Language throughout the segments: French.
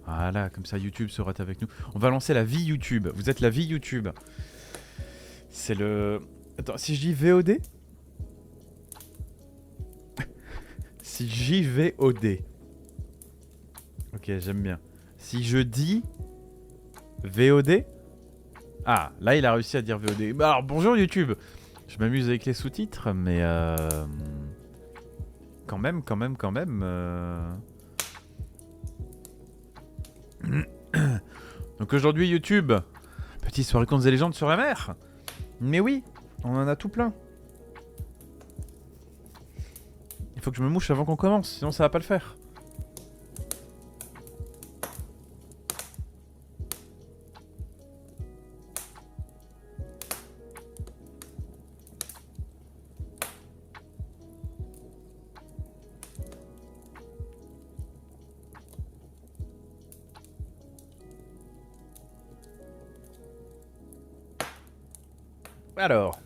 Voilà, comme ça YouTube sera avec nous. On va lancer la vie YouTube. Vous êtes la vie YouTube. C'est le... Attends, si je dis VOD? Si JVOD. Ok, j'aime bien. Si je dis VOD? Ah, là il a réussi à dire VOD. Bah, alors bonjour YouTube. Je m'amuse avec les sous-titres, mais quand même. Donc aujourd'hui YouTube, petite soirée contes et légendes sur la mer. Mais oui, on en a tout plein. Il faut que je me mouche avant qu'on commence, sinon ça va pas le faire. Alors,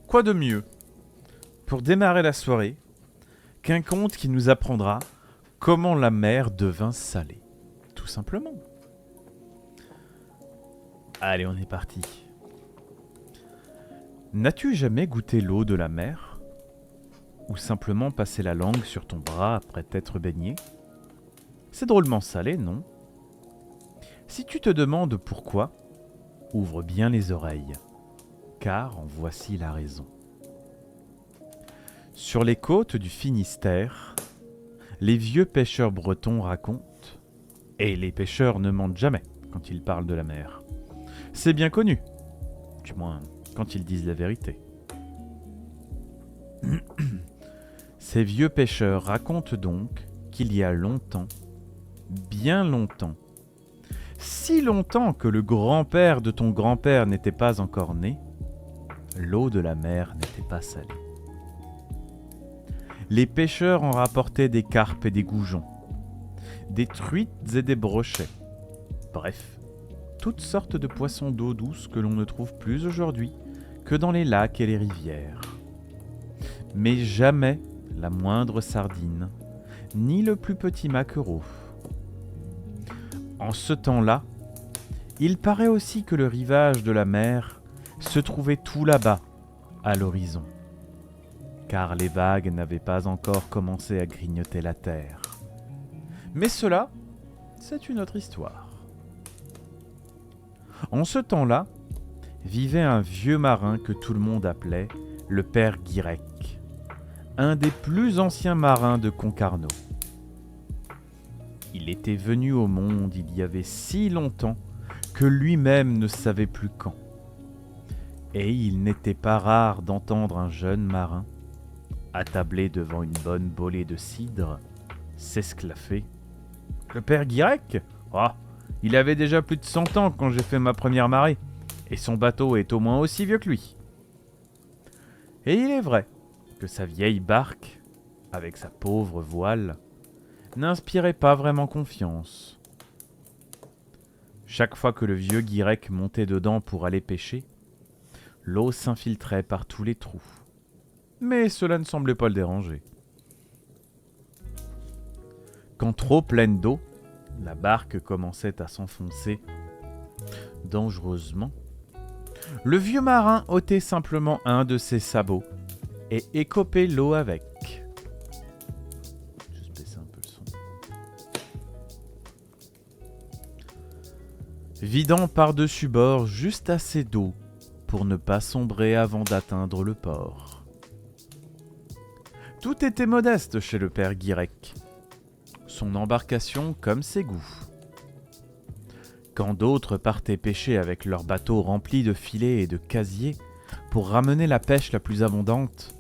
quoi de mieux pour démarrer la soirée qu'un conte qui nous apprendra comment la mer devint salée. Tout simplement. Allez, on est parti. N'as-tu jamais goûté l'eau de la mer? Ou simplement passé la langue sur ton bras après t'être baigné? C'est drôlement salé, non? Si tu te demandes pourquoi, ouvre bien les oreilles, car en voici la raison. Sur les côtes du Finistère, les vieux pêcheurs bretons racontent, et les pêcheurs ne mentent jamais quand ils parlent de la mer. C'est bien connu, du moins quand ils disent la vérité. Ces vieux pêcheurs racontent donc qu'il y a longtemps, bien longtemps, si longtemps que le grand-père de ton grand-père n'était pas encore né, l'eau de la mer n'était pas salée. Les pêcheurs en rapportaient des carpes et des goujons, des truites et des brochets. Bref, toutes sortes de poissons d'eau douce que l'on ne trouve plus aujourd'hui que dans les lacs et les rivières. Mais jamais la moindre sardine, ni le plus petit maquereau. En ce temps-là, il paraît aussi que le rivage de la mer se trouvait tout là-bas, à l'horizon, car les vagues n'avaient pas encore commencé à grignoter la terre. Mais cela, c'est une autre histoire. En ce temps-là, vivait un vieux marin que tout le monde appelait le père Guirec, un des plus anciens marins de Concarneau. Il était venu au monde il y avait si longtemps que lui-même ne savait plus quand. Et il n'était pas rare d'entendre un jeune marin, attablé devant une bonne bolée de cidre, s'esclaffer. « Le père Guirec ? Oh, il avait déjà plus de 100 ans quand j'ai fait ma première marée, et son bateau est au moins aussi vieux que lui. » Et il est vrai que sa vieille barque, avec sa pauvre voile, n'inspirait pas vraiment confiance. Chaque fois que le vieux Guirec montait dedans pour aller pêcher, l'eau s'infiltrait par tous les trous. Mais cela ne semblait pas le déranger. Quand trop pleine d'eau, la barque commençait à s'enfoncer dangereusement. Le vieux marin ôtait simplement un de ses sabots et écopait l'eau avec. Je baisse un peu le son. Vidant par-dessus bord juste assez d'eau pour ne pas sombrer avant d'atteindre le port. Tout était modeste chez le père Guirec. Son embarcation comme ses goûts. Quand d'autres partaient pêcher avec leurs bateaux remplis de filets et de casiers pour ramener la pêche la plus abondante,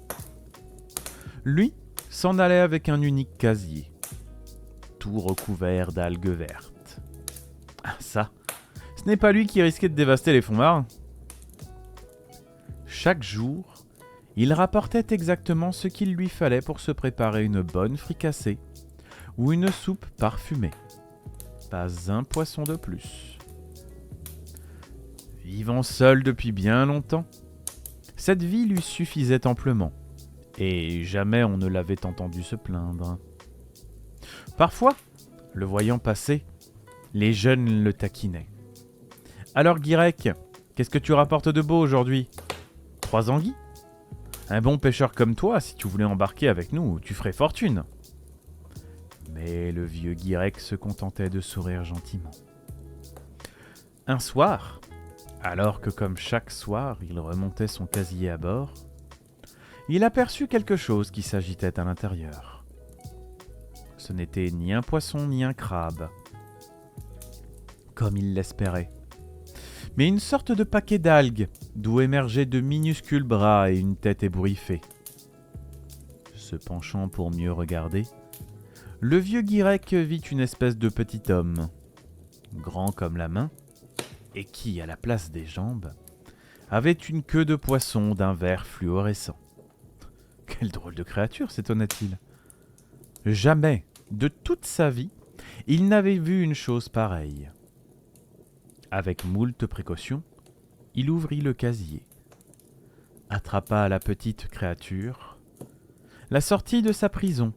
lui s'en allait avec un unique casier, tout recouvert d'algues vertes. Ah ça, ce n'est pas lui qui risquait de dévaster les fonds marins. Chaque jour, il rapportait exactement ce qu'il lui fallait pour se préparer une bonne fricassée ou une soupe parfumée. Pas un poisson de plus. Vivant seul depuis bien longtemps, cette vie lui suffisait amplement, et jamais on ne l'avait entendu se plaindre. Parfois, Le voyant passer, les jeunes le taquinaient. « Alors Guirec, qu'est-ce que tu rapportes de beau aujourd'hui ? 3 anguilles ? Un bon pêcheur comme toi, si tu voulais embarquer avec nous, tu ferais fortune. » Mais le vieux Guirec se contentait de sourire gentiment. Un soir, alors que comme chaque soir il remontait son casier à bord, il aperçut quelque chose qui s'agitait à l'intérieur. Ce n'était ni un poisson ni un crabe, comme il l'espérait, mais une sorte de paquet d'algues d'où émergeaient de minuscules bras et une tête ébouriffée. Se penchant pour mieux regarder, le vieux Guirec vit une espèce de petit homme, grand comme la main, et qui, à la place des jambes, avait une queue de poisson d'un vert fluorescent. Quelle drôle de créature, s'étonna-t-il. Jamais, de toute sa vie, il n'avait vu une chose pareille. Avec moult précautions, il ouvrit le casier, attrapa la petite créature, la sortit de sa prison,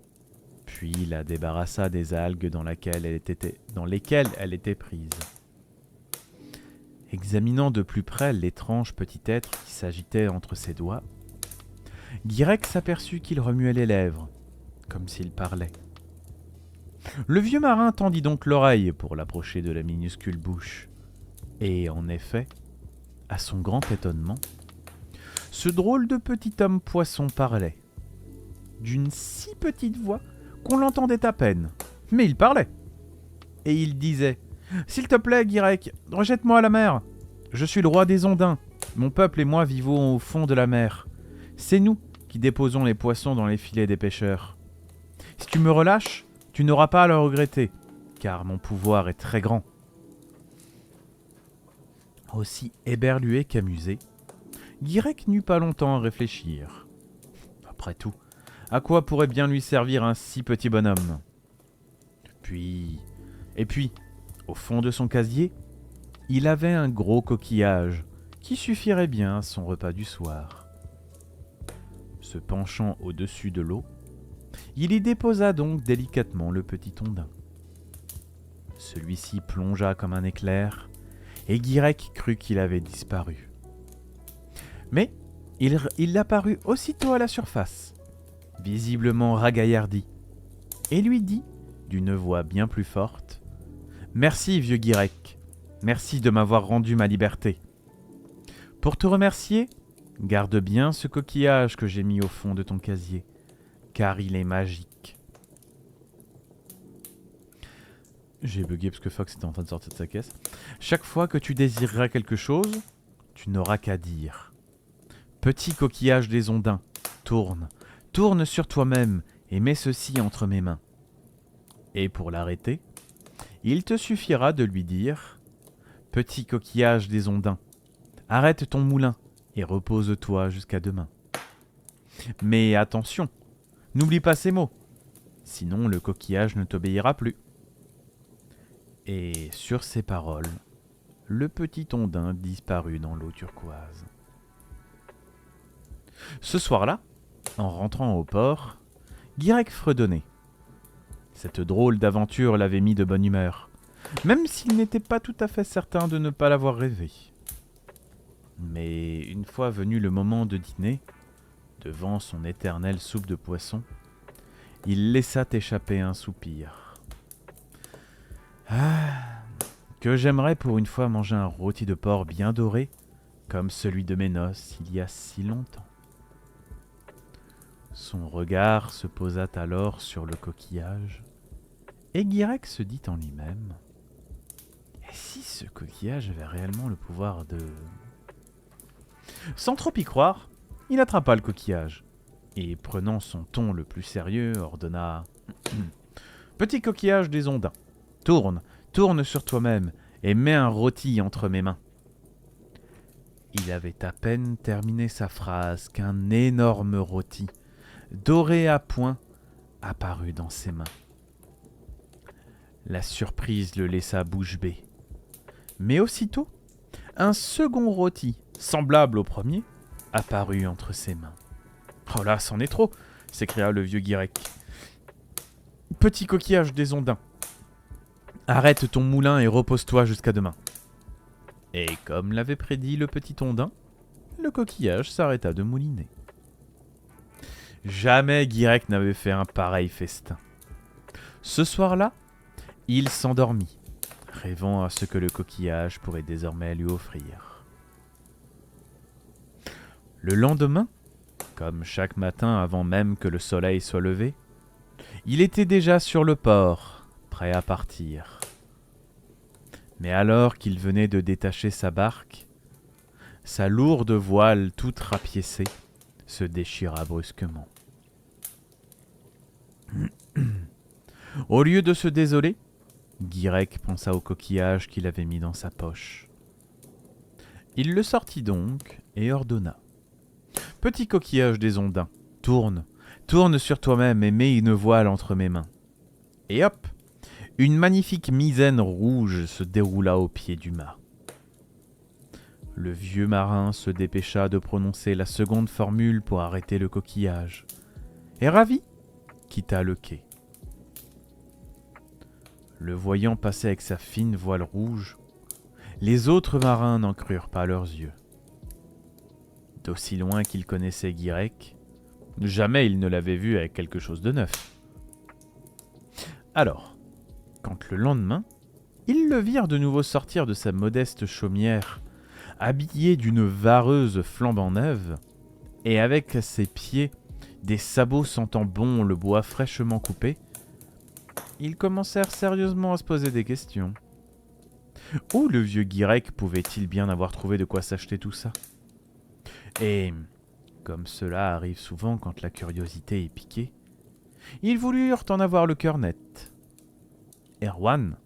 puis la débarrassa des algues dans lesquelles elle était prise. Examinant de plus près l'étrange petit être qui s'agitait entre ses doigts, Guirec s'aperçut qu'il remuait les lèvres, comme s'il parlait. Le vieux marin tendit donc l'oreille pour l'approcher de la minuscule bouche. Et en effet, à son grand étonnement, ce drôle de petit homme poisson parlait, d'une si petite voix qu'on l'entendait à peine. Mais il parlait. Et il disait « S'il te plaît, Guirec, rejette-moi à la mer. Je suis le roi des ondins. Mon peuple et moi vivons au fond de la mer. C'est nous qui déposons les poissons dans les filets des pêcheurs. Si tu me relâches, tu n'auras pas à le regretter, car mon pouvoir est très grand. » Aussi éberlué qu'amusé, Guirec n'eut pas longtemps à réfléchir. Après tout, à quoi pourrait bien lui servir un si petit bonhomme ? Et puis, au fond de son casier, il avait un gros coquillage qui suffirait bien à son repas du soir. Se penchant au-dessus de l'eau, il y déposa donc délicatement le petit ondin. Celui-ci plongea comme un éclair, et Guirec crut qu'il avait disparu. Mais il apparut aussitôt à la surface, visiblement ragaillardi, et lui dit, d'une voix bien plus forte, « Merci, vieux Guirec, merci de m'avoir rendu ma liberté. Pour te remercier, garde bien ce coquillage que j'ai mis au fond de ton casier, car il est magique. » J'ai bugué parce que Fox était en train de sortir de sa caisse. « Chaque fois que tu désireras quelque chose, tu n'auras qu'à dire. Petit coquillage des ondins, tourne sur toi-même et mets ceci entre mes mains. Et pour l'arrêter, il te suffira de lui dire « Petit coquillage des ondins, arrête ton moulin et repose-toi jusqu'à demain. Mais attention, n'oublie pas ces mots, sinon le coquillage ne t'obéira plus. » Et sur ces paroles, le petit ondin disparut dans l'eau turquoise. Ce soir-là, en rentrant au port, Guirec fredonnait. Cette drôle d'aventure l'avait mis de bonne humeur, même s'il n'était pas tout à fait certain de ne pas l'avoir rêvé. Mais une fois venu le moment de dîner, devant son éternelle soupe de poisson, il laissa échapper un soupir. Ah, que j'aimerais pour une fois manger un rôti de porc bien doré, comme celui de mes noces il y a si longtemps. Son regard se posa alors sur le coquillage, et Guirec se dit en lui-même « Et si ce coquillage avait réellement le pouvoir de... » Sans trop y croire, il attrapa le coquillage, et prenant son ton le plus sérieux, ordonna « Petit coquillage des ondins, tourne sur toi-même, et mets un rôti entre mes mains. » Il avait à peine terminé sa phrase qu'un énorme rôti, doré à point, apparut dans ses mains. La surprise le laissa bouche bée. Mais aussitôt, un second rôti, semblable au premier, apparut entre ses mains. « Oh là, c'en est trop !» s'écria le vieux Guirec. « Petit coquillage des ondins, Arrête ton moulin et repose-toi jusqu'à demain. » Et comme l'avait prédit le petit Ondin, le coquillage s'arrêta de mouliner. Jamais Guirec n'avait fait un pareil festin. Ce soir-là, il s'endormit, rêvant à ce que le coquillage pourrait désormais lui offrir. Le lendemain, comme chaque matin avant même que le soleil soit levé, il était déjà sur le port, prêt à partir. Mais alors qu'il venait de détacher sa barque, sa lourde voile toute rapiécée se déchira brusquement. Au lieu de se désoler, Guirec pensa au coquillage qu'il avait mis dans sa poche. Il le sortit donc et ordonna. « Petit coquillage des Ondins, tourne, tourne sur toi-même et mets une voile entre mes mains. » Et hop, une magnifique misaine rouge se déroula au pied du mât. Le vieux marin se dépêcha de prononcer la seconde formule pour arrêter le coquillage, et ravi, quitta le quai. Le voyant passer avec sa fine voile rouge, les autres marins n'en crurent pas leurs yeux. D'aussi loin qu'ils connaissaient Guirec, jamais ils ne l'avaient vu avec quelque chose de neuf. Alors, quand le lendemain, ils le virent de nouveau sortir de sa modeste chaumière, habillé d'une vareuse flambant neuve, et avec à ses pieds des sabots sentant bon le bois fraîchement coupé, ils commencèrent sérieusement à se poser des questions. Où le vieux Guirec pouvait-il bien avoir trouvé de quoi s'acheter tout ça ? Et, comme cela arrive souvent quand la curiosité est piquée, ils voulurent en avoir le cœur net. Erwan,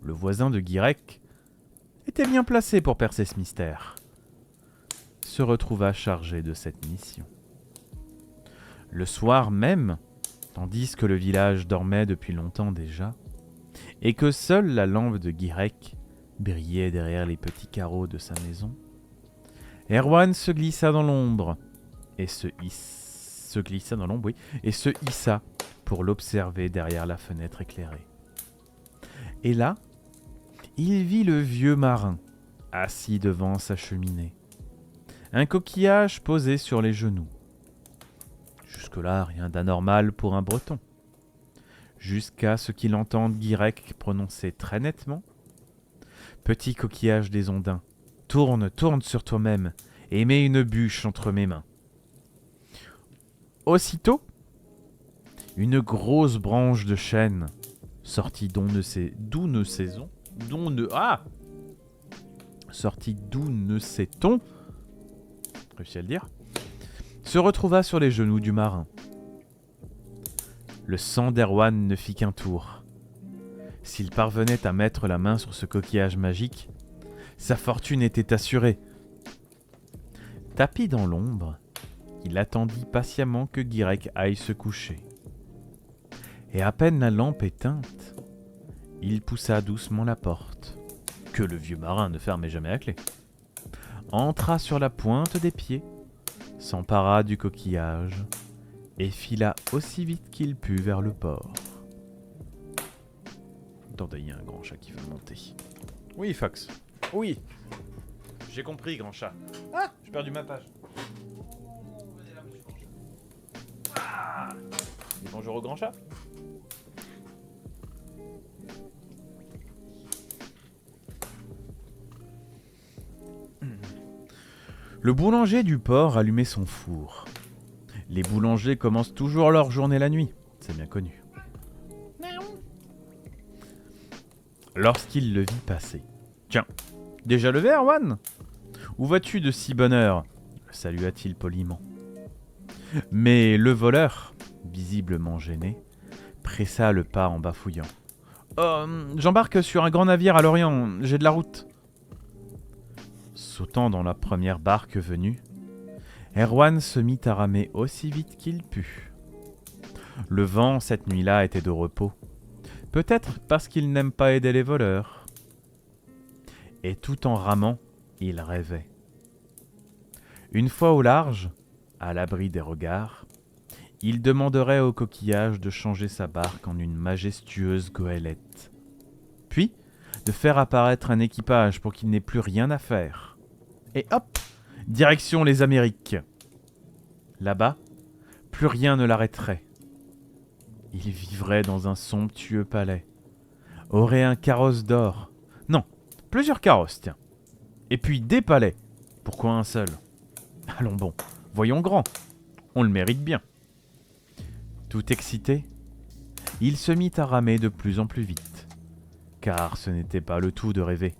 le voisin de Guirec, était bien placé pour percer ce mystère. Se retrouva chargé de cette mission. Le soir même, tandis que le village dormait depuis longtemps déjà, et que seule la lampe de Guirec brillait derrière les petits carreaux de sa maison, Erwan se glissa dans l'ombre et se hissa pour l'observer derrière la fenêtre éclairée. Et là, il vit le vieux marin assis devant sa cheminée, un coquillage posé sur les genoux. Jusque-là, rien d'anormal pour un Breton. Jusqu'à ce qu'il entende Guirec prononcer très nettement « Petit coquillage des Ondins, tourne, tourne sur toi-même et mets une bûche entre mes mains. » Aussitôt, une grosse branche de chêne, sortie d'où ne sait-on, réussi à le dire, se retrouva sur les genoux du marin. Le sang d'Erwan ne fit qu'un tour. S'il parvenait à mettre la main sur ce coquillage magique, sa fortune était assurée. Tapi dans l'ombre, il attendit patiemment que Guirec aille se coucher. Et à peine la lampe éteinte, il poussa doucement la porte, que le vieux marin ne fermait jamais à clé, entra sur la pointe des pieds, s'empara du coquillage et fila aussi vite qu'il put vers le port. Attendez, il y a un grand chat qui veut monter. Oui, Fox. Oui. J'ai compris, grand chat. Ah, j'ai perdu ma page. Ah, et bonjour au grand chat. Le boulanger du port allumait son four. Les boulangers commencent toujours leur journée la nuit, c'est bien connu. Lorsqu'il le vit passer. « Tiens, déjà levé, Erwan ? Où vas-tu de si bonne heure ?» salua-t-il poliment. Mais le voleur, visiblement gêné, pressa le pas en bafouillant. « J'embarque sur un grand navire à l'Orient, j'ai de la route. » Sautant dans la première barque venue, Erwan se mit à ramer aussi vite qu'il put. Le vent, cette nuit-là, était de repos. Peut-être parce qu'il n'aime pas aider les voleurs. Et tout en ramant, il rêvait. Une fois au large, à l'abri des regards, il demanderait au coquillage de changer sa barque en une majestueuse goélette. puis de faire apparaître un équipage pour qu'il n'ait plus rien à faire. Et hop, direction les Amériques. Là-bas, plus rien ne l'arrêterait. Il vivrait dans un somptueux palais, aurait un carrosse d'or. Non, plusieurs carrosses, tiens. Et puis des palais. Pourquoi un seul? Allons bon, voyons grand. On le mérite bien. Tout excité, il se mit à ramer de plus en plus vite. Car ce n'était pas le tout de rêver.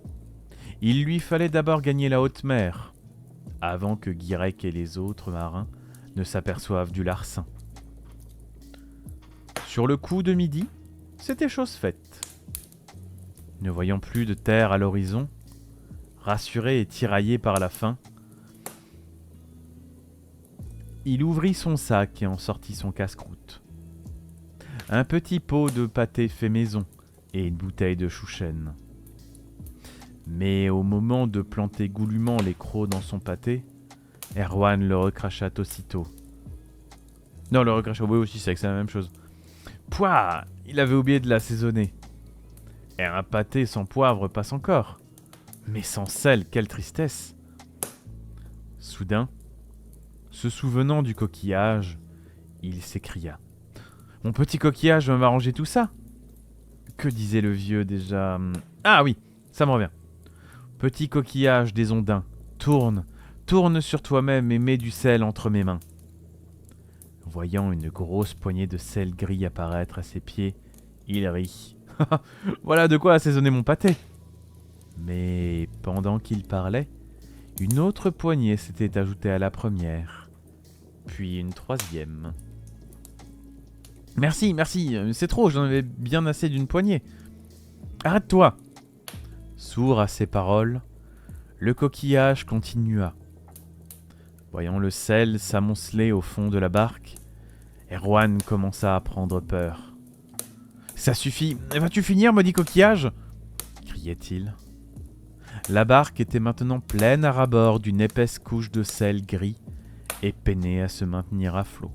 Il lui fallait d'abord gagner la haute mer, avant que Guirec et les autres marins ne s'aperçoivent du larcin. Sur le coup de midi, c'était chose faite. Ne voyant plus de terre à l'horizon, rassuré et tiraillé par la faim, il ouvrit son sac et en sortit son casse-croûte. Un petit pot de pâté fait maison et une bouteille de chouchen. Mais au moment de planter goulûment les crocs dans son pâté, Erwan le recracha aussitôt. Non, le recracha, oui aussi, c'est la même chose. Pouah, il avait oublié de l'assaisonner. Et un pâté sans poivre passe encore. Mais sans sel, quelle tristesse. Soudain, se souvenant du coquillage, il s'écria. « Mon petit coquillage va m'arranger tout ça !» Que disait le vieux déjà? Ah oui, ça me revient. « Petit coquillage des ondins, tourne, tourne sur toi-même et mets du sel entre mes mains. » Voyant une grosse poignée de sel gris apparaître à ses pieds, il rit. « Voilà de quoi assaisonner mon pâté !» Mais pendant qu'il parlait, une autre poignée s'était ajoutée à la première, puis une troisième. « Merci, merci, c'est trop, j'en avais bien assez d'une poignée. »« Arrête-toi !» Sourd à ces paroles, le coquillage continua. Voyant le sel s'amonceler au fond de la barque, Erwan commença à prendre peur. « Ça suffit, vas-tu finir, maudit coquillage ?» criait-il. La barque était maintenant pleine à ras-bord d'une épaisse couche de sel gris et peinait à se maintenir à flot.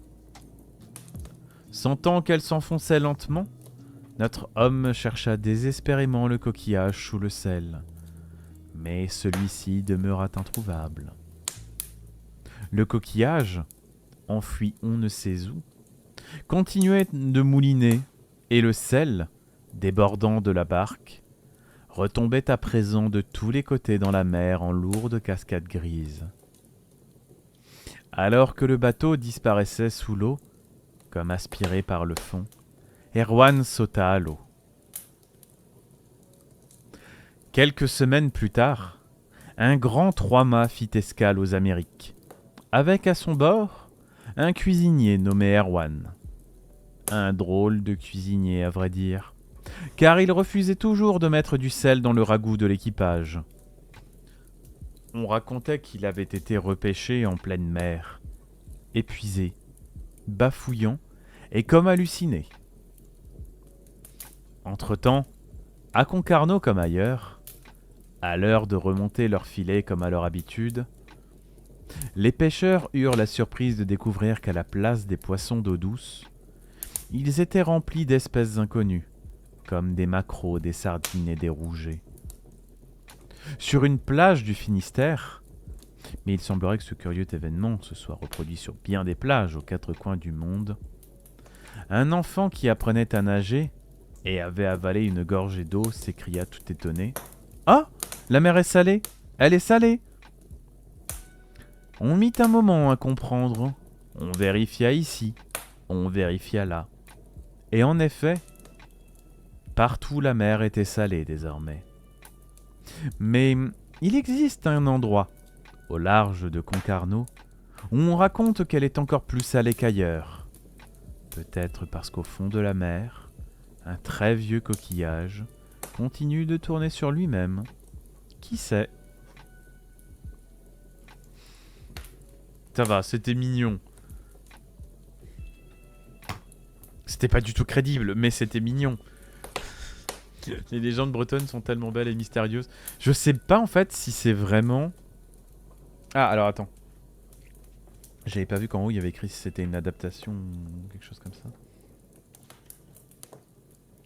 Sentant qu'elle s'enfonçait lentement, notre homme chercha désespérément le coquillage sous le sel, mais celui-ci demeura introuvable. Le coquillage, enfoui on ne sait où, continuait de mouliner, et le sel, débordant de la barque, retombait à présent de tous les côtés dans la mer en lourdes cascades grises. Alors que le bateau disparaissait sous l'eau, comme aspiré par le fond, Erwan sauta à l'eau. Quelques semaines plus tard, un grand trois-mâts fit escale aux Amériques, avec à son bord un cuisinier nommé Erwan. Un drôle de cuisinier, à vrai dire, car il refusait toujours de mettre du sel dans le ragoût de l'équipage. On racontait qu'il avait été repêché en pleine mer, épuisé, bafouillant et comme halluciné. Entre-temps, à Concarneau comme ailleurs, à l'heure de remonter leur filet comme à leur habitude, les pêcheurs eurent la surprise de découvrir qu'à la place des poissons d'eau douce, ils étaient remplis d'espèces inconnues, comme des maquereaux, des sardines et des rougets. Sur une plage du Finistère, mais il semblerait que ce curieux événement se soit reproduit sur bien des plages aux quatre coins du monde, un enfant qui apprenait à nager et avait avalé une gorgée d'eau s'écria tout étonné. « Ah, la mer est salée! Elle est salée !» On mit un moment à comprendre. On vérifia ici, on vérifia là. Et en effet, partout la mer était salée désormais. Mais il existe un endroit, au large de Concarneau, où on raconte qu'elle est encore plus salée qu'ailleurs. Peut-être parce qu'au fond de la mer, un très vieux coquillage continue de tourner sur lui-même. Qui sait? Ça va, c'était mignon. C'était pas du tout crédible, mais c'était mignon. Les légendes bretonnes sont tellement belles et mystérieuses. Je sais pas en fait si c'est vraiment... Ah, alors attends. J'avais pas vu qu'en haut il y avait écrit si c'était une adaptation ou quelque chose comme ça.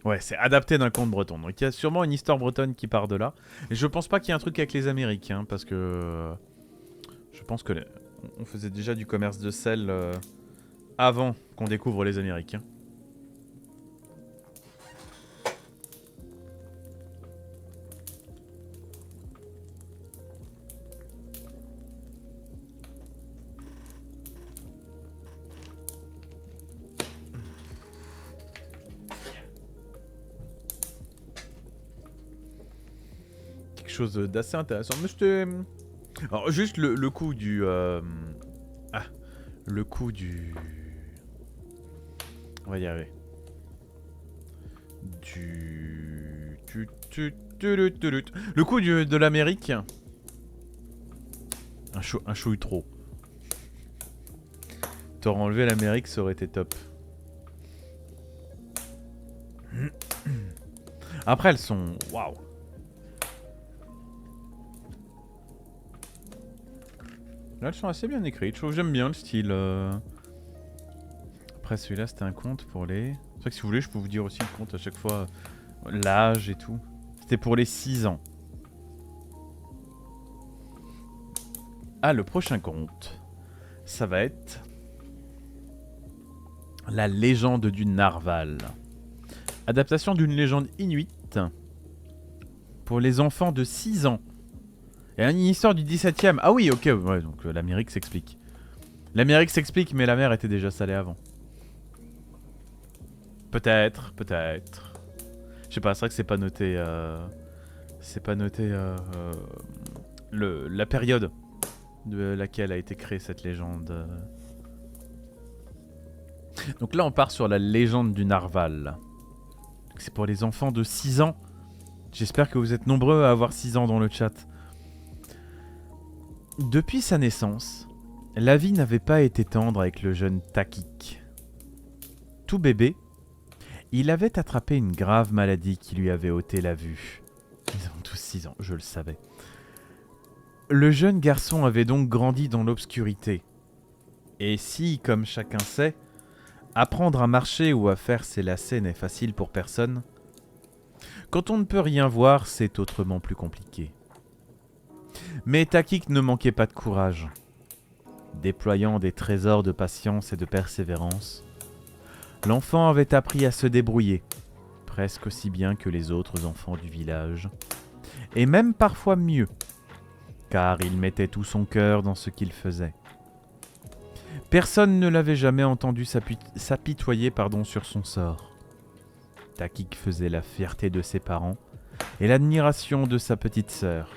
Ouais, c'est adapté d'un conte breton. Donc il y a sûrement une histoire bretonne qui part de là. Et je pense pas qu'il y ait un truc avec les Américains, parce que je pense que on faisait déjà du commerce de sel avant qu'on découvre les Américains. Quelque chose d'assez intéressant. Mais c'était... Alors juste le coup du... Ah, le coup du... On va y arriver. Le coup de l'Amérique. Un chouille trop. T'aurais enlevé l'Amérique, ça aurait été top. Après, elles sont... Waouh. Là, elles sont assez bien écrites. Je trouve que j'aime bien le style. Après, celui-là, c'était un conte pour les... C'est vrai que si vous voulez, je peux vous dire aussi le conte à chaque fois. L'âge et tout. C'était pour les 6 ans. Ah, le prochain conte. Ça va être... La légende du Narval. Adaptation d'une légende inuite. Pour les enfants de 6 ans. Et une histoire du 17e. Ah oui, ok, ouais, donc l'Amérique s'explique. L'Amérique s'explique, mais la mer était déjà salée avant. Peut-être, peut-être. Je sais pas, c'est vrai que c'est pas noté... C'est pas noté... la période de laquelle a été créée cette légende. Donc là, on part sur la légende du Narval. C'est pour les enfants de 6 ans. J'espère que vous êtes nombreux à avoir 6 ans dans le chat. Depuis sa naissance, la vie n'avait pas été tendre avec le jeune Takik. Tout bébé, il avait attrapé une grave maladie qui lui avait ôté la vue. Ils ont tous 6 ans, je le savais. Le jeune garçon avait donc grandi dans l'obscurité. Et si, comme chacun sait, apprendre à marcher ou à faire ses lacets n'est facile pour personne, quand on ne peut rien voir, c'est autrement plus compliqué. Mais Takik ne manquait pas de courage. Déployant des trésors de patience et de persévérance, l'enfant avait appris à se débrouiller, presque aussi bien que les autres enfants du village, et même parfois mieux, car il mettait tout son cœur dans ce qu'il faisait. Personne ne l'avait jamais entendu s'apitoyer sur son sort. Takik faisait la fierté de ses parents et l'admiration de sa petite sœur.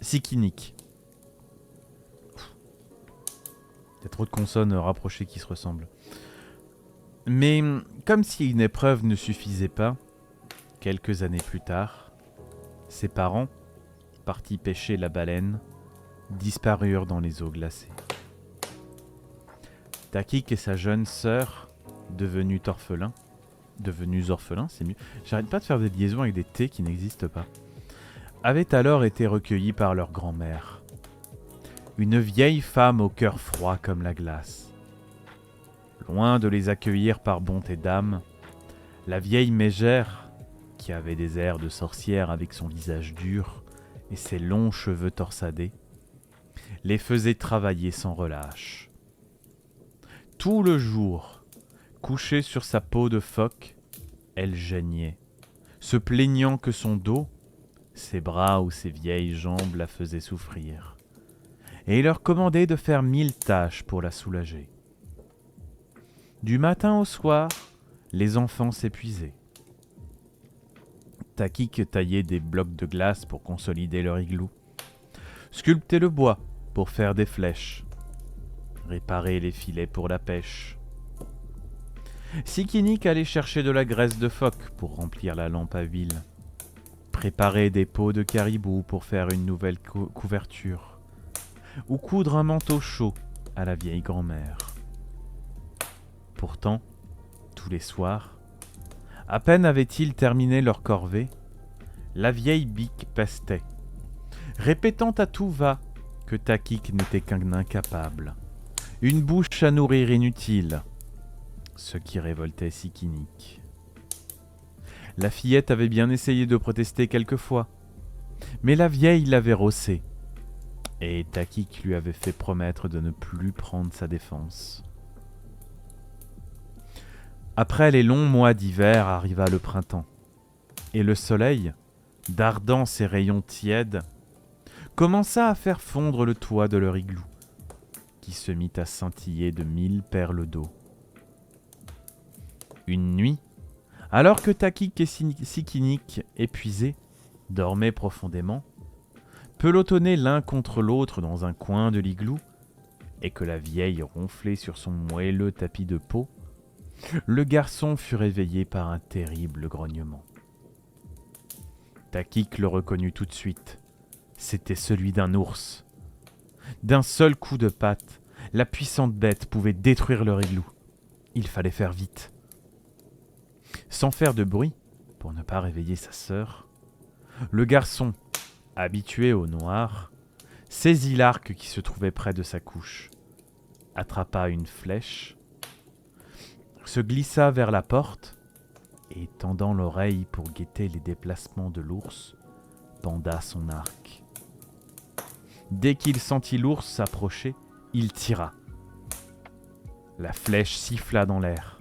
Sikinik. Il y a trop de consonnes rapprochées qui se ressemblent. Mais comme si une épreuve ne suffisait pas, quelques années plus tard, ses parents, partis pêcher la baleine, disparurent dans les eaux glacées. Takik et sa jeune sœur, devenus orphelins, c'est mieux, j'arrête pas de faire des liaisons avec des T qui n'existent pas, avaient alors été recueillis par leur grand-mère. Une vieille femme au cœur froid comme la glace. Loin de les accueillir par bonté d'âme, la vieille mégère, qui avait des airs de sorcière avec son visage dur et ses longs cheveux torsadés, les faisait travailler sans relâche. Tout le jour, couchée sur sa peau de phoque, elle geignait, se plaignant que son dos, ses bras ou ses vieilles jambes la faisaient souffrir, et il leur commandait de faire 1000 tâches pour la soulager. Du matin au soir, les enfants s'épuisaient. Takik taillait des blocs de glace pour consolider leur igloo, sculptait le bois pour faire des flèches, réparer les filets pour la pêche. Sikinik allait chercher de la graisse de phoque pour remplir la lampe à huile, préparer des peaux de caribou pour faire une nouvelle couverture, ou coudre un manteau chaud à la vieille grand-mère. Pourtant, tous les soirs, à peine avaient-ils terminé leur corvée, la vieille bique pestait, répétant à tout va que Takik n'était qu'un incapable, une bouche à nourrir inutile, ce qui révoltait Sikinik. La fillette avait bien essayé de protester quelquefois, mais la vieille l'avait rossée, et Takik lui avait fait promettre de ne plus prendre sa défense. Après les longs mois d'hiver arriva le printemps, et le soleil, dardant ses rayons tièdes, commença à faire fondre le toit de leur igloo, qui se mit à scintiller de 1000 perles d'eau. Une nuit, alors que Takik et Sikinik, épuisés, dormaient profondément, pelotonnaient l'un contre l'autre dans un coin de l'igloo, et que la vieille ronflait sur son moelleux tapis de peau, le garçon fut réveillé par un terrible grognement. Takik le reconnut tout de suite. C'était celui d'un ours. D'un seul coup de patte, la puissante bête pouvait détruire leur igloo. Il fallait faire vite. Sans faire de bruit, pour ne pas réveiller sa sœur, le garçon, habitué au noir, saisit l'arc qui se trouvait près de sa couche, attrapa une flèche, se glissa vers la porte et, tendant l'oreille pour guetter les déplacements de l'ours, banda son arc. Dès qu'il sentit l'ours s'approcher, il tira. La flèche siffla dans l'air.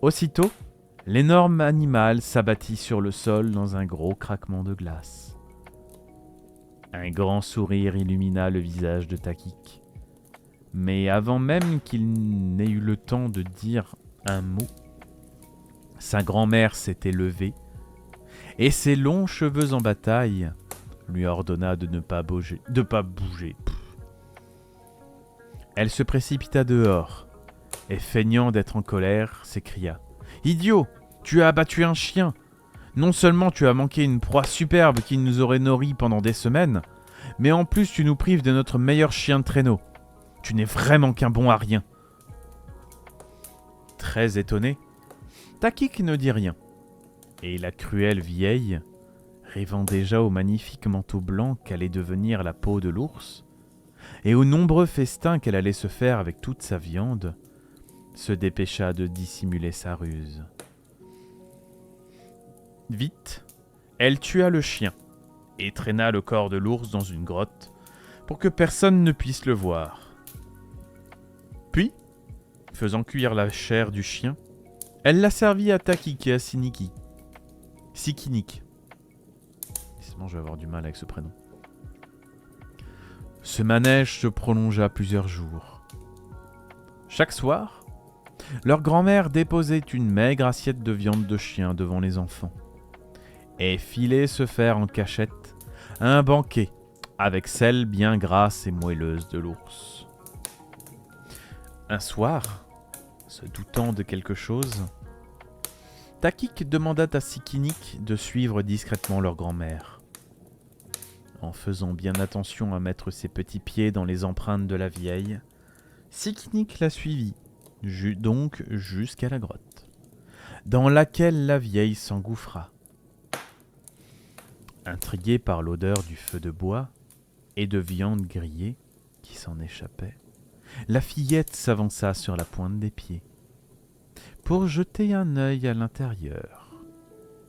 Aussitôt, l'énorme animal s'abattit sur le sol dans un gros craquement de glace. Un grand sourire illumina le visage de Takik. Mais avant même qu'il n'ait eu le temps de dire un mot, sa grand-mère s'était levée et ses longs cheveux en bataille lui ordonna de ne pas bouger. Elle se précipita dehors et, feignant d'être en colère, s'écria « Idiot, tu as abattu un chien. Non seulement tu as manqué une proie superbe qui nous aurait nourris pendant des semaines, mais en plus tu nous prives de notre meilleur chien de traîneau. Tu n'es vraiment qu'un bon à rien. » Très étonné, Takik ne dit rien, et la cruelle vieille, rêvant déjà au magnifique manteau blanc qu'allait devenir la peau de l'ours, et aux nombreux festins qu'elle allait se faire avec toute sa viande, se dépêcha de dissimuler sa ruse. Vite, elle tua le chien et traîna le corps de l'ours dans une grotte pour que personne ne puisse le voir. Puis, faisant cuire la chair du chien, elle la servit à Takik et à Sikinik. Décidément, je vais avoir du mal avec ce prénom. Ce manège se prolongea plusieurs jours. Chaque soir, leur grand-mère déposait une maigre assiette de viande de chien devant les enfants et filait se faire en cachette un banquet avec celle bien grasse et moelleuse de l'ours. Un soir, se doutant de quelque chose, Takik demanda à Sikinik de suivre discrètement leur grand-mère. En faisant bien attention à mettre ses petits pieds dans les empreintes de la vieille, Sikinik la suivit, donc jusqu'à la grotte, dans laquelle la vieille s'engouffra. Intriguée par l'odeur du feu de bois et de viande grillée qui s'en échappait, la fillette s'avança sur la pointe des pieds pour jeter un œil à l'intérieur.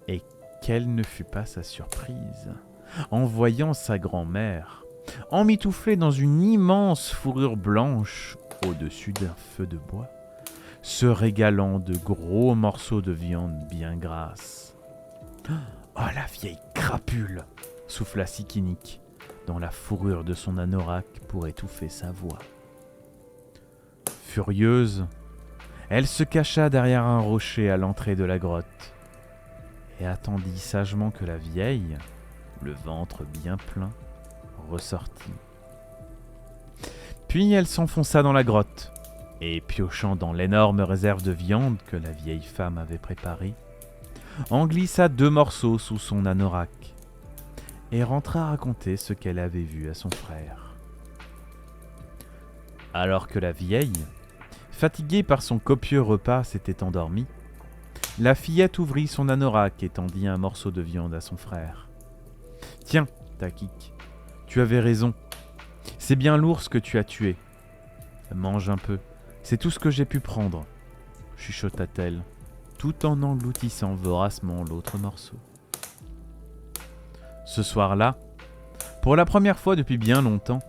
Et quelle ne fut pas sa surprise en voyant sa grand-mère emmitouflée dans une immense fourrure blanche au-dessus d'un feu de bois, se régalant de gros morceaux de viande bien grasse. « Oh, la vieille crapule !» souffla Sikinik dans la fourrure de son anorak pour étouffer sa voix. Furieuse, elle se cacha derrière un rocher à l'entrée de la grotte et attendit sagement que la vieille, le ventre bien plein, ressortit. Puis elle s'enfonça dans la grotte et, piochant dans l'énorme réserve de viande que la vieille femme avait préparée, en glissa 2 morceaux sous son anorak et rentra raconter ce qu'elle avait vu à son frère. Alors que la vieille, fatiguée par son copieux repas, s'était endormie, la fillette ouvrit son anorak et tendit un morceau de viande à son frère. « Tiens, Takik, tu avais raison. C'est bien l'ours que tu as tué. Mange un peu, c'est tout ce que j'ai pu prendre. chuchota-t-elle, tout en engloutissant voracement l'autre morceau. Ce soir-là, pour la première fois depuis bien longtemps,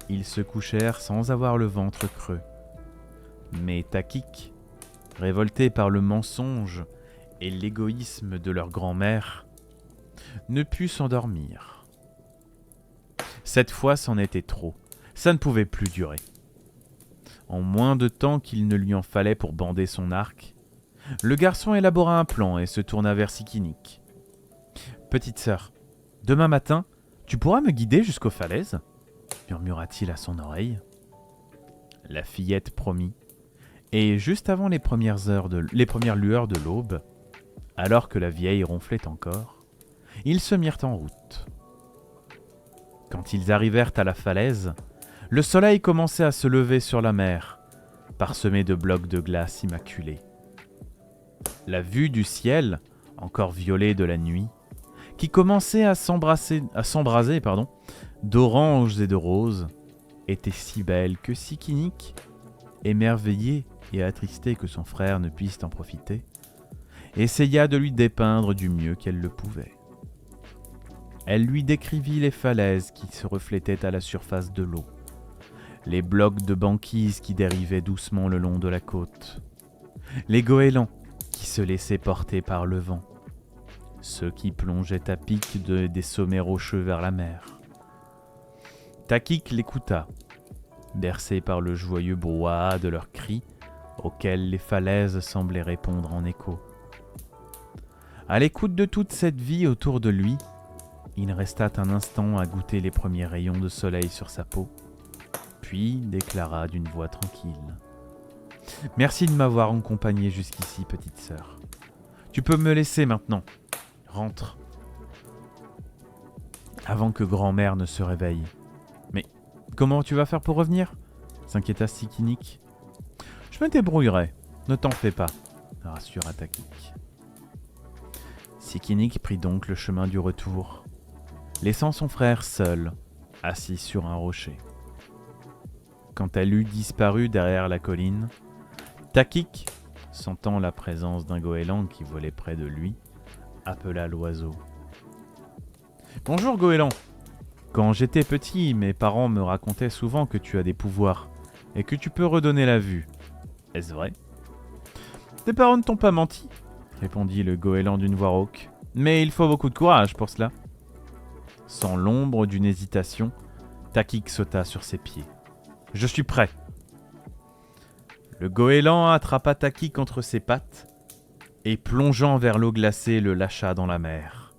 ils se couchèrent sans avoir le ventre creux. Mais Takik, révolté par le mensonge et l'égoïsme de leur grand-mère, ne put s'endormir. Cette fois, c'en était trop. Ça ne pouvait plus durer. En moins de temps qu'il ne lui en fallait pour bander son arc, le garçon élabora un plan et se tourna vers Sikinik. « Petite sœur, demain matin, tu pourras me guider jusqu'aux falaises ?» murmura-t-il à son oreille. La fillette promit, et juste avant les premières lueurs de l'aube, alors que la vieille ronflait encore, ils se mirent en route. Quand ils arrivèrent à la falaise, le soleil commençait à se lever sur la mer, parsemé de blocs de glace immaculés. La vue du ciel, encore violet de la nuit, qui commençait à s'embraser d'oranges et de roses, était si belle que Sikinik, émerveillé et attristé que son frère ne puisse en profiter, essaya de lui dépeindre du mieux qu'elle le pouvait. Elle lui décrivit les falaises qui se reflétaient à la surface de l'eau, les blocs de banquise qui dérivaient doucement le long de la côte, les goélands qui se laissaient porter par le vent, ceux qui plongeaient à pic des sommets rocheux vers la mer. Takik l'écouta, bercé par le joyeux brouhaha de leurs cris auxquels les falaises semblaient répondre en écho. À l'écoute de toute cette vie autour de lui, il resta un instant à goûter les premiers rayons de soleil sur sa peau, puis déclara d'une voix tranquille. « Merci de m'avoir accompagné jusqu'ici, petite sœur. Tu peux me laisser maintenant. Rentre. » Avant que grand-mère ne se réveille. « Mais comment tu vas faire pour revenir ?» s'inquiéta Sikinik. « Je me débrouillerai, ne t'en fais pas, » rassura Takik. Sikinik prit donc le chemin du retour, laissant son frère seul, assis sur un rocher. Quand elle eut disparu derrière la colline, Takik, sentant la présence d'un goéland qui volait près de lui, appela l'oiseau. « Bonjour goéland. Quand j'étais petit, mes parents me racontaient souvent que tu as des pouvoirs et que tu peux redonner la vue. Est-ce vrai ?»« Tes parents ne t'ont pas menti, » répondit le goéland d'une voix rauque. « Mais il faut beaucoup de courage pour cela. » Sans l'ombre d'une hésitation, Takik sauta sur ses pieds. « Je suis prêt. » Le goéland attrapa Takik entre ses pattes et, plongeant vers l'eau glacée, le lâcha dans la mer.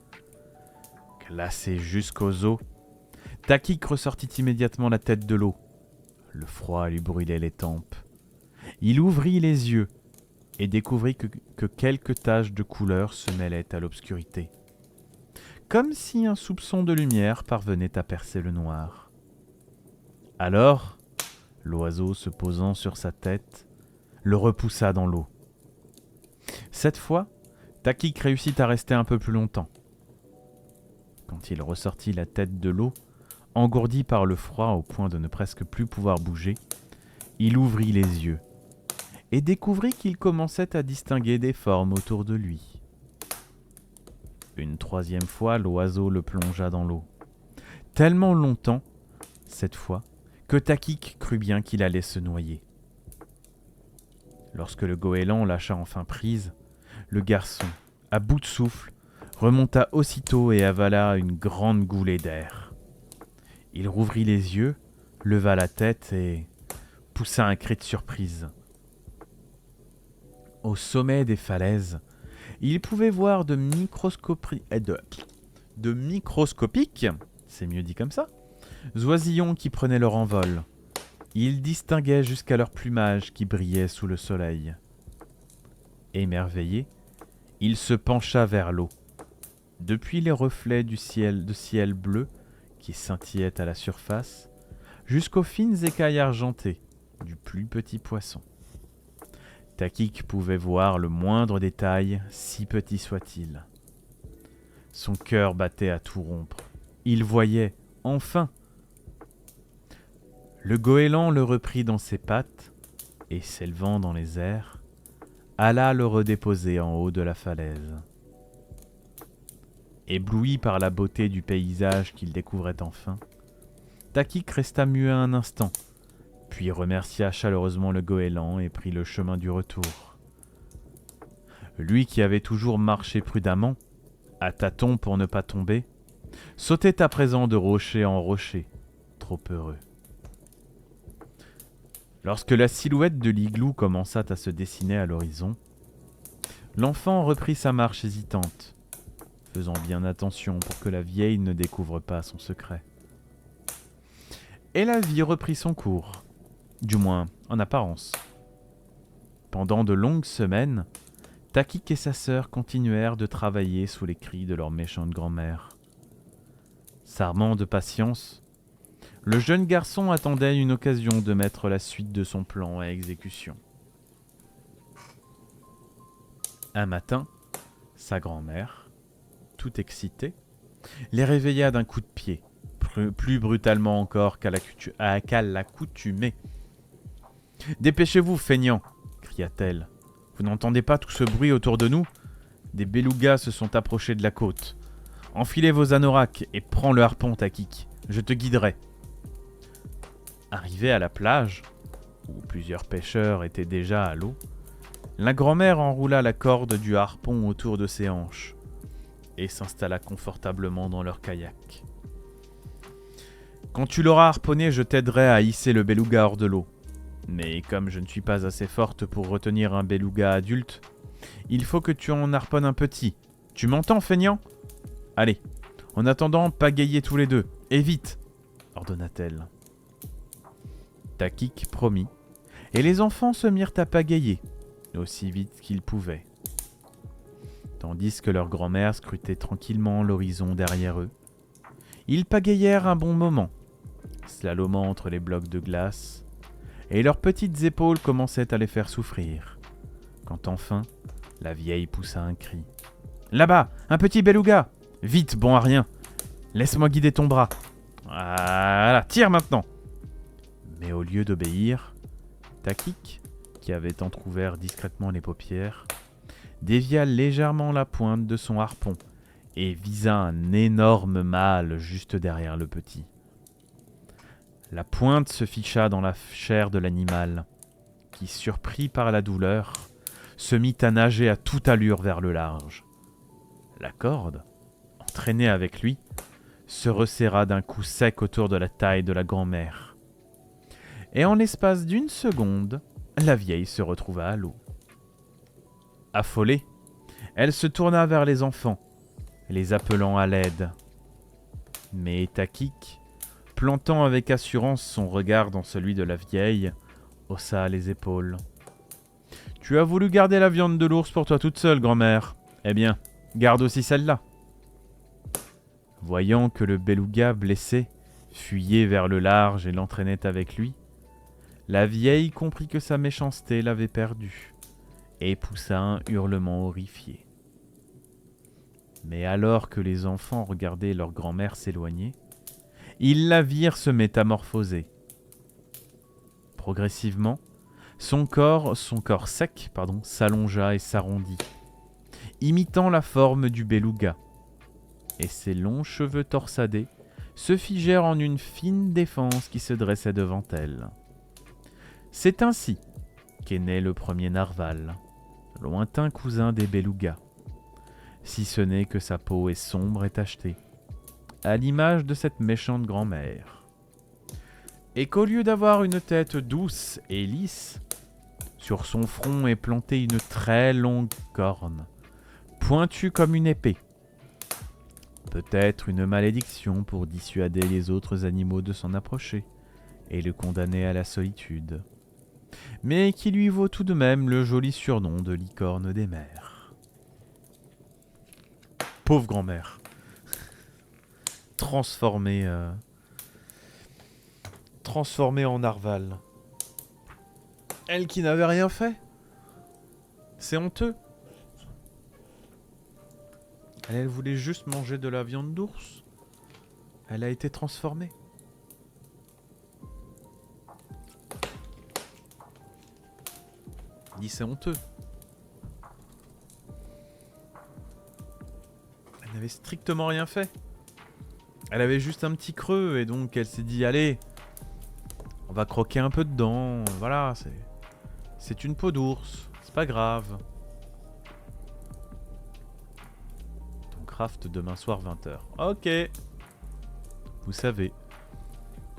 Glacé jusqu'aux os, Takik ressortit immédiatement la tête de l'eau. Le froid lui brûlait les tempes. Il ouvrit les yeux et découvrit que quelques taches de couleur se mêlaient à l'obscurité, comme si un soupçon de lumière parvenait à percer le noir. Alors, l'oiseau se posant sur sa tête, le repoussa dans l'eau. Cette fois, Takik réussit à rester un peu plus longtemps. Quand il ressortit la tête de l'eau, engourdi par le froid au point de ne presque plus pouvoir bouger, il ouvrit les yeux et découvrit qu'il commençait à distinguer des formes autour de lui. Une troisième fois, l'oiseau le plongea dans l'eau. Tellement longtemps, cette fois, que Takik crut bien qu'il allait se noyer. Lorsque le goéland lâcha enfin prise, le garçon, à bout de souffle, remonta aussitôt et avala une grande goulée d'air. Il rouvrit les yeux, leva la tête et poussa un cri de surprise. Au sommet des falaises, il pouvait voir de microscopiques, c'est mieux dit comme ça, oisillons qui prenaient leur envol. Il distinguait jusqu'à leur plumage qui brillait sous le soleil. Émerveillé, il se pencha vers l'eau. Depuis les reflets de ciel bleu qui scintillaient à la surface, jusqu'aux fines écailles argentées du plus petit poisson. Takik pouvait voir le moindre détail, si petit soit-il. Son cœur battait à tout rompre. Il voyait, enfin. Le goéland le reprit dans ses pattes et, s'élevant dans les airs, alla le redéposer en haut de la falaise. Ébloui par la beauté du paysage qu'il découvrait enfin, Takik resta muet un instant, puis remercia chaleureusement le goéland et prit le chemin du retour. Lui qui avait toujours marché prudemment, à tâtons pour ne pas tomber, sautait à présent de rocher en rocher, trop heureux. Lorsque la silhouette de l'igloo commença à se dessiner à l'horizon, l'enfant reprit sa marche hésitante, faisant bien attention pour que la vieille ne découvre pas son secret. Et la vie reprit son cours, du moins en apparence. Pendant de longues semaines, Takik et sa sœur continuèrent de travailler sous les cris de leur méchante grand-mère. S'armant de patience, le jeune garçon attendait une occasion de mettre la suite de son plan à exécution. Un matin, sa grand-mère, tout excitée, les réveilla d'un coup de pied, plus brutalement encore qu'à l'accoutumée. « Dépêchez-vous, feignants !» cria-t-elle. « Vous n'entendez pas tout ce bruit autour de nous ? Des belugas se sont approchés de la côte. Enfilez vos anoraks et prends le harpon, Takik. Je te guiderai. » Arrivée à la plage, où plusieurs pêcheurs étaient déjà à l'eau, la grand-mère enroula la corde du harpon autour de ses hanches et s'installa confortablement dans leur kayak. « Quand tu l'auras harponné, je t'aiderai à hisser le beluga hors de l'eau. Mais comme je ne suis pas assez forte pour retenir un beluga adulte, il faut que tu en harponnes un petit. Tu m'entends, feignant ? Allez, en attendant, pagayez tous les deux, et vite !» ordonna-t-elle. Takik promit, et les enfants se mirent à pagayer, aussi vite qu'ils pouvaient. Tandis que leur grand-mère scrutait tranquillement l'horizon derrière eux, ils pagayèrent un bon moment, slalomant entre les blocs de glace, et leurs petites épaules commençaient à les faire souffrir, quand enfin, la vieille poussa un cri. « Là-bas, un petit beluga ! Vite, bon à rien ! Laisse-moi guider ton bras. Voilà, tire maintenant !» Mais au lieu d'obéir, Takik, qui avait entrouvert discrètement les paupières, dévia légèrement la pointe de son harpon et visa un énorme mâle juste derrière le petit. La pointe se ficha dans la chair de l'animal, qui, surpris par la douleur, se mit à nager à toute allure vers le large. La corde, entraînée avec lui, se resserra d'un coup sec autour de la taille de la grand-mère. Et en l'espace d'une seconde, la vieille se retrouva à l'eau. Affolée, elle se tourna vers les enfants, les appelant à l'aide. Mais Takik, plantant avec assurance son regard dans celui de la vieille, haussa les épaules. « Tu as voulu garder la viande de l'ours pour toi toute seule, grand-mère. Eh bien, garde aussi celle-là. » Voyant que le beluga blessé fuyait vers le large et l'entraînait avec lui, la vieille comprit que sa méchanceté l'avait perdu et poussa un hurlement horrifié. Mais alors que les enfants regardaient leur grand-mère s'éloigner, ils la virent se métamorphoser. Progressivement, son corps sec, s'allongea et s'arrondit, imitant la forme du beluga, et ses longs cheveux torsadés se figèrent en une fine défense qui se dressait devant elle. C'est ainsi qu'est né le premier narval, lointain cousin des belugas, si ce n'est que sa peau est sombre et tachetée, à l'image de cette méchante grand-mère, et qu'au lieu d'avoir une tête douce et lisse, sur son front est plantée une très longue corne, pointue comme une épée. Peut-être une malédiction pour dissuader les autres animaux de s'en approcher et le condamner à la solitude, mais qui lui vaut tout de même le joli surnom de licorne des mers. Pauvre grand-mère, transformée en narval. Elle qui n'avait rien fait. C'est honteux. Elle voulait juste manger de la viande d'ours. Elle a été transformée. Dis, c'est honteux. Elle avait strictement rien fait. Elle avait juste un petit creux et donc elle s'est dit allez, on va croquer un peu dedans. Voilà, c'est une peau d'ours, c'est pas grave. Donc craft demain soir 20h. Ok. Vous savez.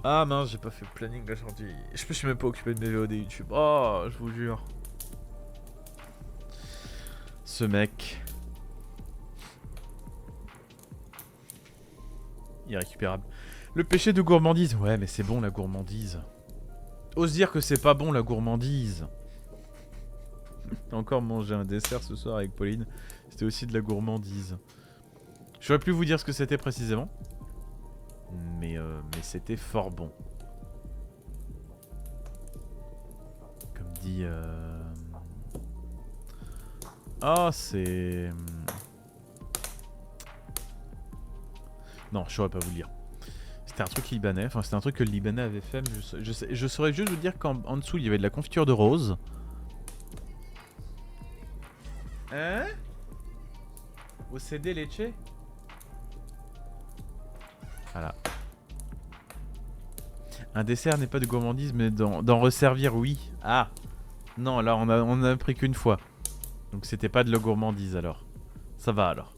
Ah mince, j'ai pas fait le planning aujourd'hui. Je me suis même pas occupé de mes VOD YouTube. Oh, je vous jure. Ce mec. Irrécupérable. Le péché de gourmandise. Ouais, mais c'est bon la gourmandise. Ose dire que c'est pas bon la gourmandise. T'as encore mangé un dessert ce soir avec Pauline. C'était aussi de la gourmandise. J'aurais pu vous dire ce que c'était précisément. Mais c'était fort bon. Comme dit... Ah, c'est... Non, je saurais pas vous le dire. C'était un truc libanais. Enfin, c'était un truc que le Libanais avait fait. Mais je saurais juste vous dire qu'en dessous, il y avait de la confiture de rose. Hein? Au CD leche? Voilà. Un dessert n'est pas de gourmandise, mais d'en resservir, oui. Ah! Non, là, on a pris qu'une fois. Donc c'était pas de la gourmandise, alors. Ça va, alors.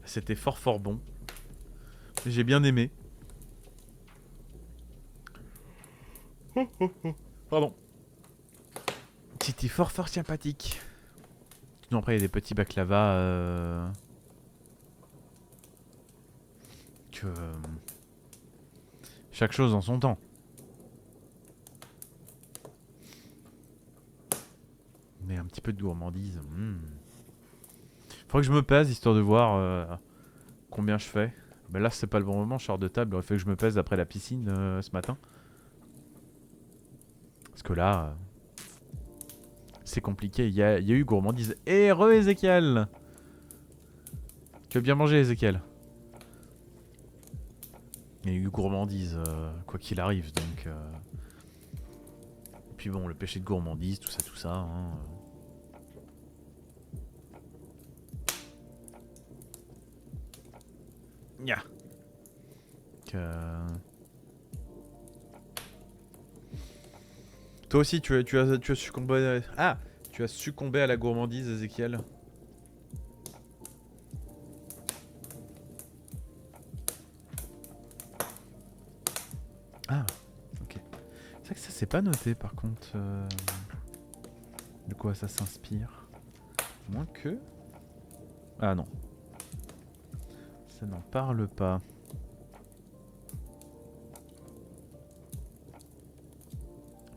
C'était fort bon. J'ai bien aimé. Pardon. C'était fort sympathique. Sinon après il y a des petits baklava que chaque chose en son temps. Mais un petit peu de gourmandise. Faudrait que je me pèse histoire de voir combien je fais. Ben là c'est pas le bon moment, je sors de table. Il aurait fallu que je me pèse après la piscine ce matin. Parce que là... c'est compliqué, il y a eu gourmandise. Et Ezekiel! Tu as bien mangé, Ezekiel? Il y a eu gourmandise, quoi qu'il arrive, donc... Et puis bon, le péché de gourmandise, tout ça, hein. Nya. Toi aussi, tu as succombé à... Ah! Tu as succombé à la gourmandise, Ezekiel. Ah, ok. C'est vrai que ça, c'est pas noté, par contre. De quoi ça s'inspire. Moins que... Ah non. Ça n'en parle pas.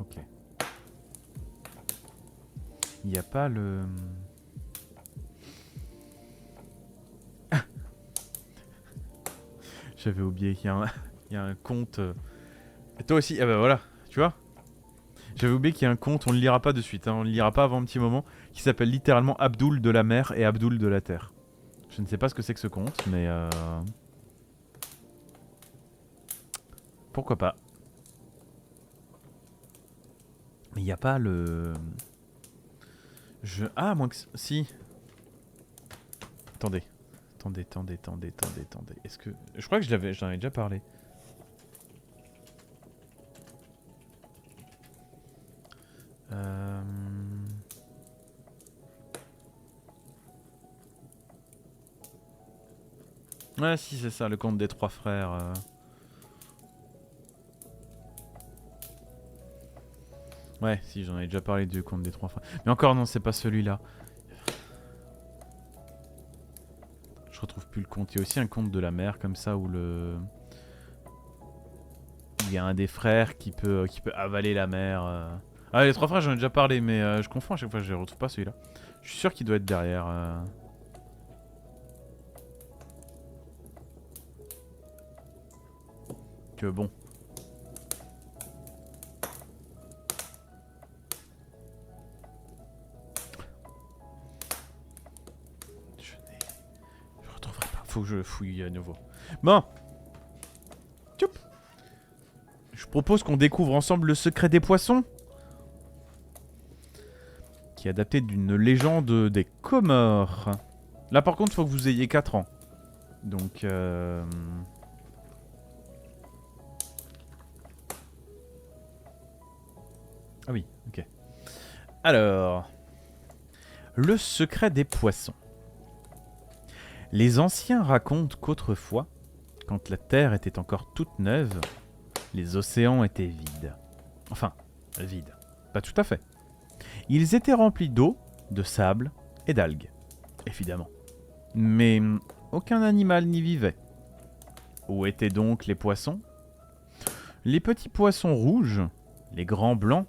Ok. Il n'y a pas le... J'avais oublié qu'il y a un compte... Et toi aussi, ah bah voilà, tu vois. J'avais oublié qu'il y a un compte, on le lira pas de suite, hein, on le lira pas avant un petit moment, qui s'appelle littéralement Abdul de la mer et Abdul de la terre. Je ne sais pas ce que c'est que ce compte, mais... Pourquoi pas. Mais il n'y a pas le... Ah, moins que... Si. Attendez. Attendez. Est-ce que... Je crois que j'en avais déjà parlé. Ouais, si, c'est ça, le conte des trois frères. Ouais, si, j'en ai déjà parlé du conte des trois frères. Mais encore, non, c'est pas celui-là. Je retrouve plus le conte. Il y a aussi un conte de la mer, comme ça, où le... Il y a un des frères qui peut avaler la mer. Ah, les trois frères, j'en ai déjà parlé, mais je confonds à chaque fois, je ne retrouve pas celui-là. Je suis sûr qu'il doit être derrière. Que bon. Je retrouverai pas. Faut que je fouille à nouveau. Bon. Tchoup. Je propose qu'on découvre ensemble le secret des poissons. Qui est adapté d'une légende des Comores. Là par contre, il faut que vous ayez 4 ans. Donc... Ah oui, ok. Alors... Le secret des poissons. Les anciens racontent qu'autrefois, quand la Terre était encore toute neuve, les océans étaient vides. Enfin, vides. Pas tout à fait. Ils étaient remplis d'eau, de sable et d'algues, évidemment. Mais aucun animal n'y vivait. Où étaient donc les poissons? Les petits poissons rouges, les grands blancs,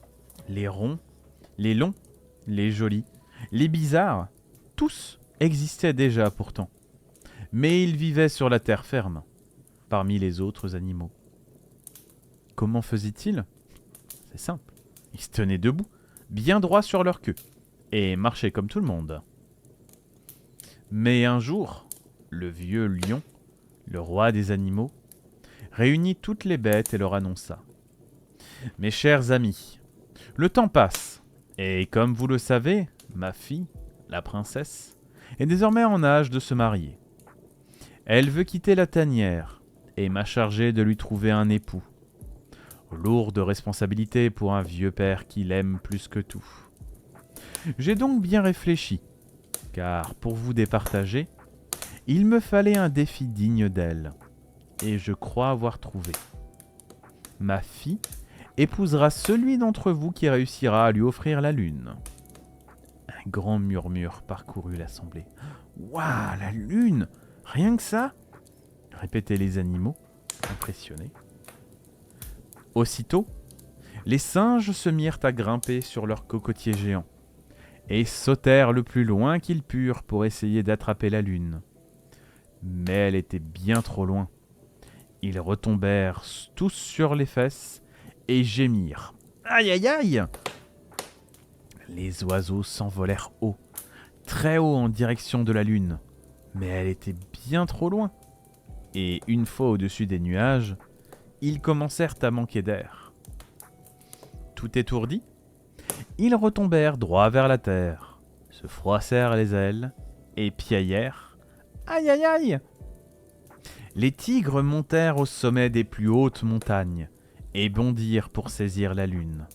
les ronds, les longs, les jolis, les bizarres, tous existaient déjà pourtant. Mais ils vivaient sur la terre ferme, parmi les autres animaux. Comment faisaient-ils? C'est simple. Ils se tenaient debout, bien droits sur leur queue, et marchaient comme tout le monde. Mais un jour, le vieux lion, le roi des animaux, réunit toutes les bêtes et leur annonça: « Mes chers amis, le temps passe, et comme vous le savez, ma fille, la princesse, est désormais en âge de se marier. Elle veut quitter la tanière, et m'a chargé de lui trouver un époux. Lourde responsabilité pour un vieux père qui l'aime plus que tout. J'ai donc bien réfléchi, car pour vous départager, il me fallait un défi digne d'elle, et je crois avoir trouvé. Ma fille épousera celui d'entre vous qui réussira à lui offrir la lune. » Un grand murmure parcourut l'assemblée. « Waouh, la lune! Rien que ça ?» répétaient les animaux, impressionnés. Aussitôt, les singes se mirent à grimper sur leurs cocotiers géants et sautèrent le plus loin qu'ils purent pour essayer d'attraper la lune. Mais elle était bien trop loin. Ils retombèrent tous sur les fesses et gémirent. Aïe aïe aïe! Les oiseaux s'envolèrent haut, très haut en direction de la lune. Mais elle était bien trop loin. Et une fois au-dessus des nuages, ils commencèrent à manquer d'air. Tout étourdis, ils retombèrent droit vers la terre, se froissèrent les ailes et piaillèrent. Aïe aïe aïe! Les tigres montèrent au sommet des plus hautes montagnes et bondirent pour saisir la lune.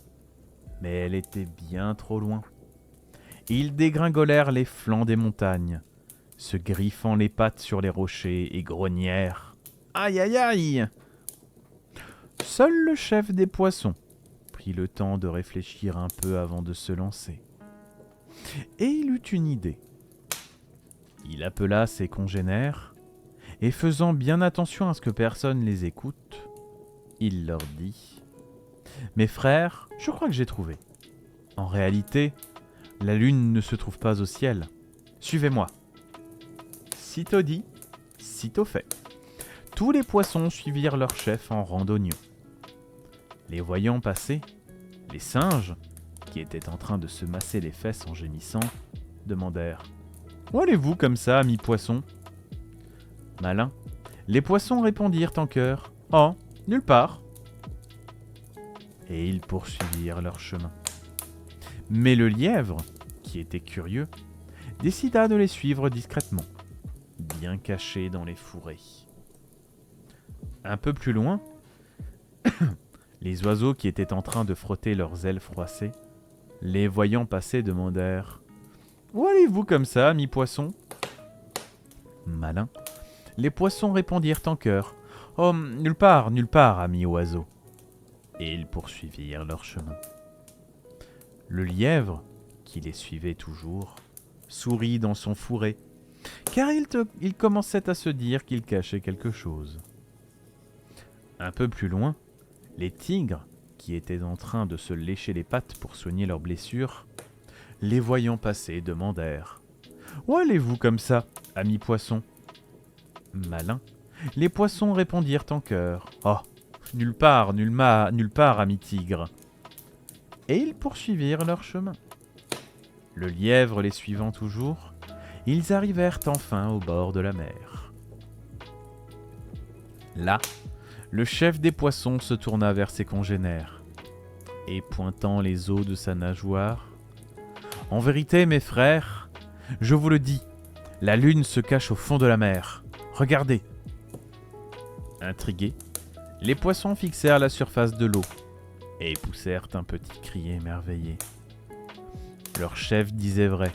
Mais elle était bien trop loin. Ils dégringolèrent les flancs des montagnes, se griffant les pattes sur les rochers et grognèrent. Aïe aïe aïe! Seul le chef des poissons prit le temps de réfléchir un peu avant de se lancer. Et il eut une idée. Il appela ses congénères et faisant bien attention à ce que personne les écoute, il leur dit: « Mes frères, je crois que j'ai trouvé. En réalité, la lune ne se trouve pas au ciel. Suivez-moi. » Sitôt dit, sitôt fait. Tous les poissons suivirent leur chef en rang d'oignons. Les voyant passer, les singes, qui étaient en train de se masser les fesses en gémissant, demandèrent: « Où allez-vous comme ça, amis poissons ?» Malins, les poissons répondirent en chœur: « Oh, nulle part. » Et ils poursuivirent leur chemin. Mais le lièvre, qui était curieux, décida de les suivre discrètement, bien caché dans les fourrés. Un peu plus loin, les oiseaux qui étaient en train de frotter leurs ailes froissées, les voyant passer, demandèrent: « Où allez-vous comme ça, amis poissons ?» Malins, les poissons répondirent en chœur: « Oh, nulle part, amis oiseaux. » Et ils poursuivirent leur chemin. Le lièvre, qui les suivait toujours, sourit dans son fourré, car il commençait à se dire qu'il cachait quelque chose. Un peu plus loin, les tigres, qui étaient en train de se lécher les pattes pour soigner leurs blessures, les voyant passer, demandèrent: « Où allez-vous comme ça, amis poissons ?» Malins, les poissons répondirent en chœur: « Oh, nulle part, amis tigres. » Et ils poursuivirent leur chemin. Le lièvre les suivant toujours, ils arrivèrent enfin au bord de la mer. Là, le chef des poissons se tourna vers ses congénères, et pointant les os de sa nageoire: « En vérité, mes frères, je vous le dis, La lune se cache au fond de la mer. Regardez. Intrigués, les poissons fixèrent la surface de l'eau et poussèrent un petit cri émerveillé. Leur chef disait vrai.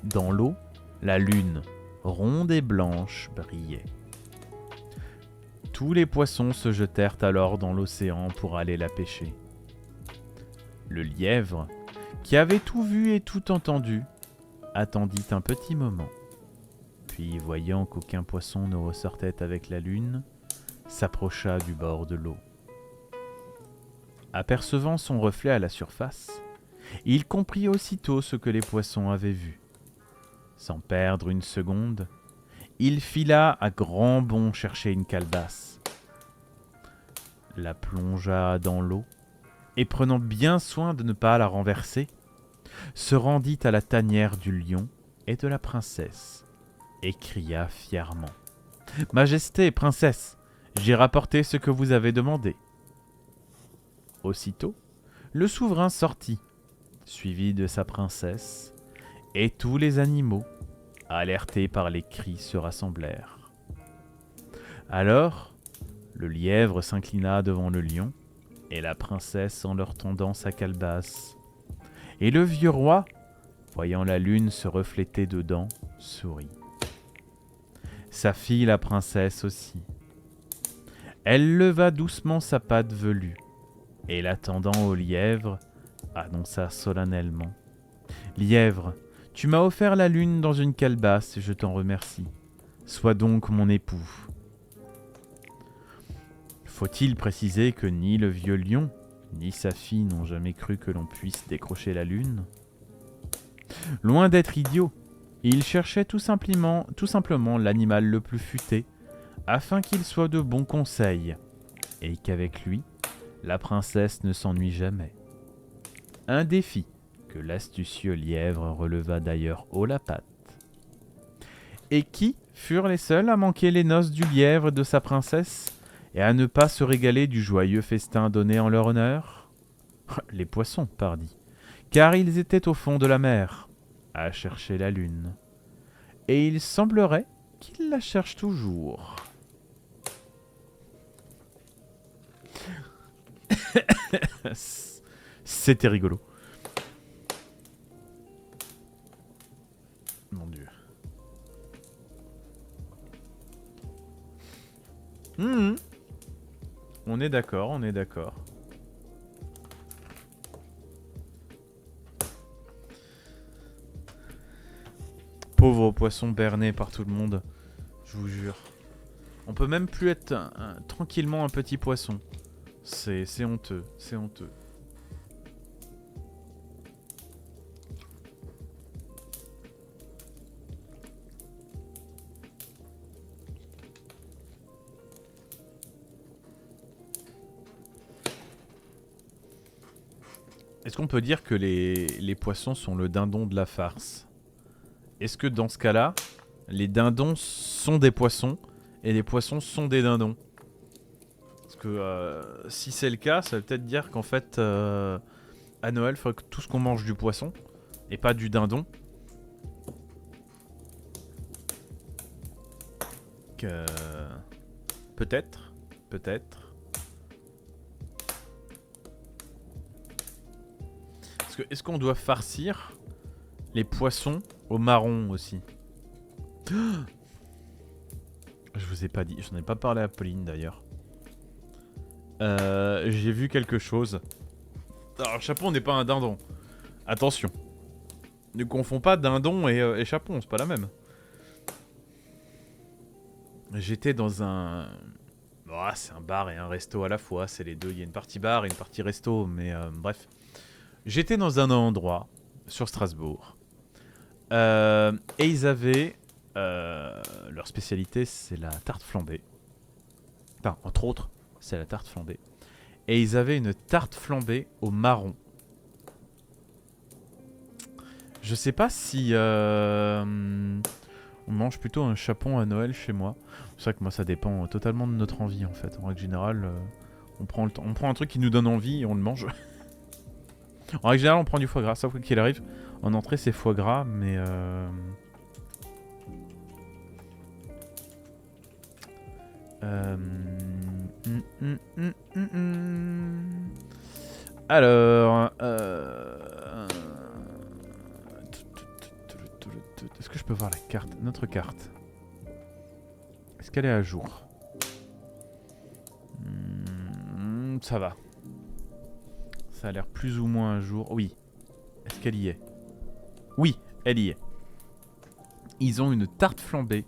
Dans l'eau, la lune, ronde et blanche, brillait. Tous les poissons se jetèrent alors dans l'océan pour aller la pêcher. Le lièvre, qui avait tout vu et tout entendu, attendit un petit moment. Puis, voyant qu'aucun poisson ne ressortait avec la lune, s'approcha du bord de l'eau. Apercevant son reflet à la surface, il comprit aussitôt ce que les poissons avaient vu. Sans perdre une seconde, il fila à grands bonds chercher une calebasse, la plongea dans l'eau et, prenant bien soin de ne pas la renverser, se rendit à la tanière du lion et de la princesse et cria fièrement : « Majesté, princesse, j'ai rapporté ce que vous avez demandé. » Aussitôt, le souverain sortit, suivi de sa princesse, et tous les animaux, alertés par les cris, se rassemblèrent. Alors, le lièvre s'inclina devant le lion et la princesse en leur tendant sa calebasse. Et le vieux roi, voyant la lune se refléter dedans, sourit. Sa fille, la princesse aussi. Elle leva doucement sa patte velue et, la tendant au lièvre, annonça solennellement : « Lièvre, tu m'as offert la lune dans une calebasse et je t'en remercie. Sois donc mon époux. » Faut-il préciser que ni le vieux lion, ni sa fille n'ont jamais cru que l'on puisse décrocher la lune ? Loin d'être idiot, il cherchait tout simplement l'animal le plus futé, afin qu'il soit de bons conseils, et qu'avec lui, la princesse ne s'ennuie jamais. Un défi que l'astucieux lièvre releva d'ailleurs haut la patte. Et qui furent les seuls à manquer les noces du lièvre et de sa princesse, et à ne pas se régaler du joyeux festin donné en leur honneur ? Les poissons, pardi, car ils étaient au fond de la mer, à chercher la lune. Et il semblerait qu'ils la cherchent toujours. C'était rigolo. Mon Dieu. On est d'accord, on est d'accord. Pauvre poisson berné par tout le monde, je vous jure. On peut même plus être tranquillement un petit poisson. C'est honteux, c'est honteux. Est-ce qu'on peut dire que les poissons sont le dindon de la farce ? Est-ce que dans ce cas-là, les dindons sont des poissons et les poissons sont des dindons ? Parce que si c'est le cas, ça veut peut-être dire qu'en fait, à Noël, il faudrait que tout ce qu'on mange du poisson et pas du dindon. Que... Peut-être. Est-ce qu'on doit farcir les poissons au marron aussi ? Je vous ai pas dit, j'en ai pas parlé à Pauline d'ailleurs. J'ai vu quelque chose. Alors, chapon n'est pas un dindon. Attention. Ne confonds pas dindon et chapon, c'est pas la même. J'étais dans un... Oh, c'est un bar et un resto à la fois, c'est les deux. Il y a une partie bar et une partie resto, mais bref. J'étais dans un endroit, sur Strasbourg, et ils avaient... leur spécialité, c'est la tarte flambée. Enfin, entre autres, c'est la tarte flambée. Et ils avaient une tarte flambée au marron. Je sais pas si... on mange plutôt un chapon à Noël chez moi. C'est vrai que moi, ça dépend totalement de notre envie, en fait. En règle générale, on prend un truc qui nous donne envie et on le mange. En règle générale, on prend du foie gras, sauf qu'il arrive. En entrée, c'est foie gras, mais... Alors... Est-ce que je peux voir la carte? Notre carte. Est-ce qu'elle est à jour? Ça va. Ça a l'air plus ou moins à jour. Oui. Est-ce qu'elle y est? Oui, elle y est. Ils ont une tarte flambée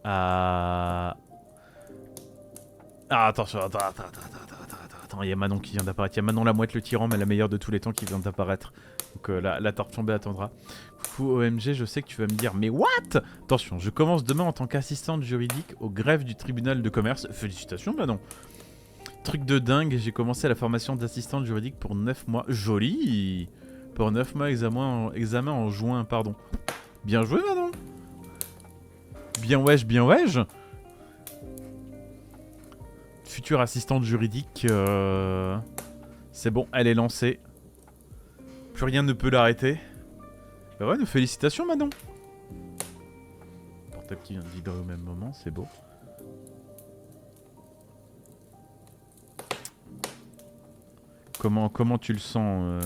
à... Ah, attention, attends, il y a Manon qui vient d'apparaître. Il y a Manon la mouette le tyran, mais la meilleure de tous les temps qui vient d'apparaître. Donc la tarte flambée attendra. Coucou OMG, je sais que tu vas me dire, mais what? Attention, je commence demain en tant qu'assistante juridique au greffe du tribunal de commerce. Félicitations Manon. Truc de dingue, j'ai commencé la formation d'assistante juridique pour 9 mois. Joli. Pour 9 mois, examen en juin, pardon. Bien joué Manon. Bien wesh, bien wesh. Future assistante juridique, c'est bon, elle est lancée. Plus rien ne peut l'arrêter. Bah ouais, nos félicitations Manon. Portable qui vient de vibrer au même moment, c'est beau. Comment tu le sens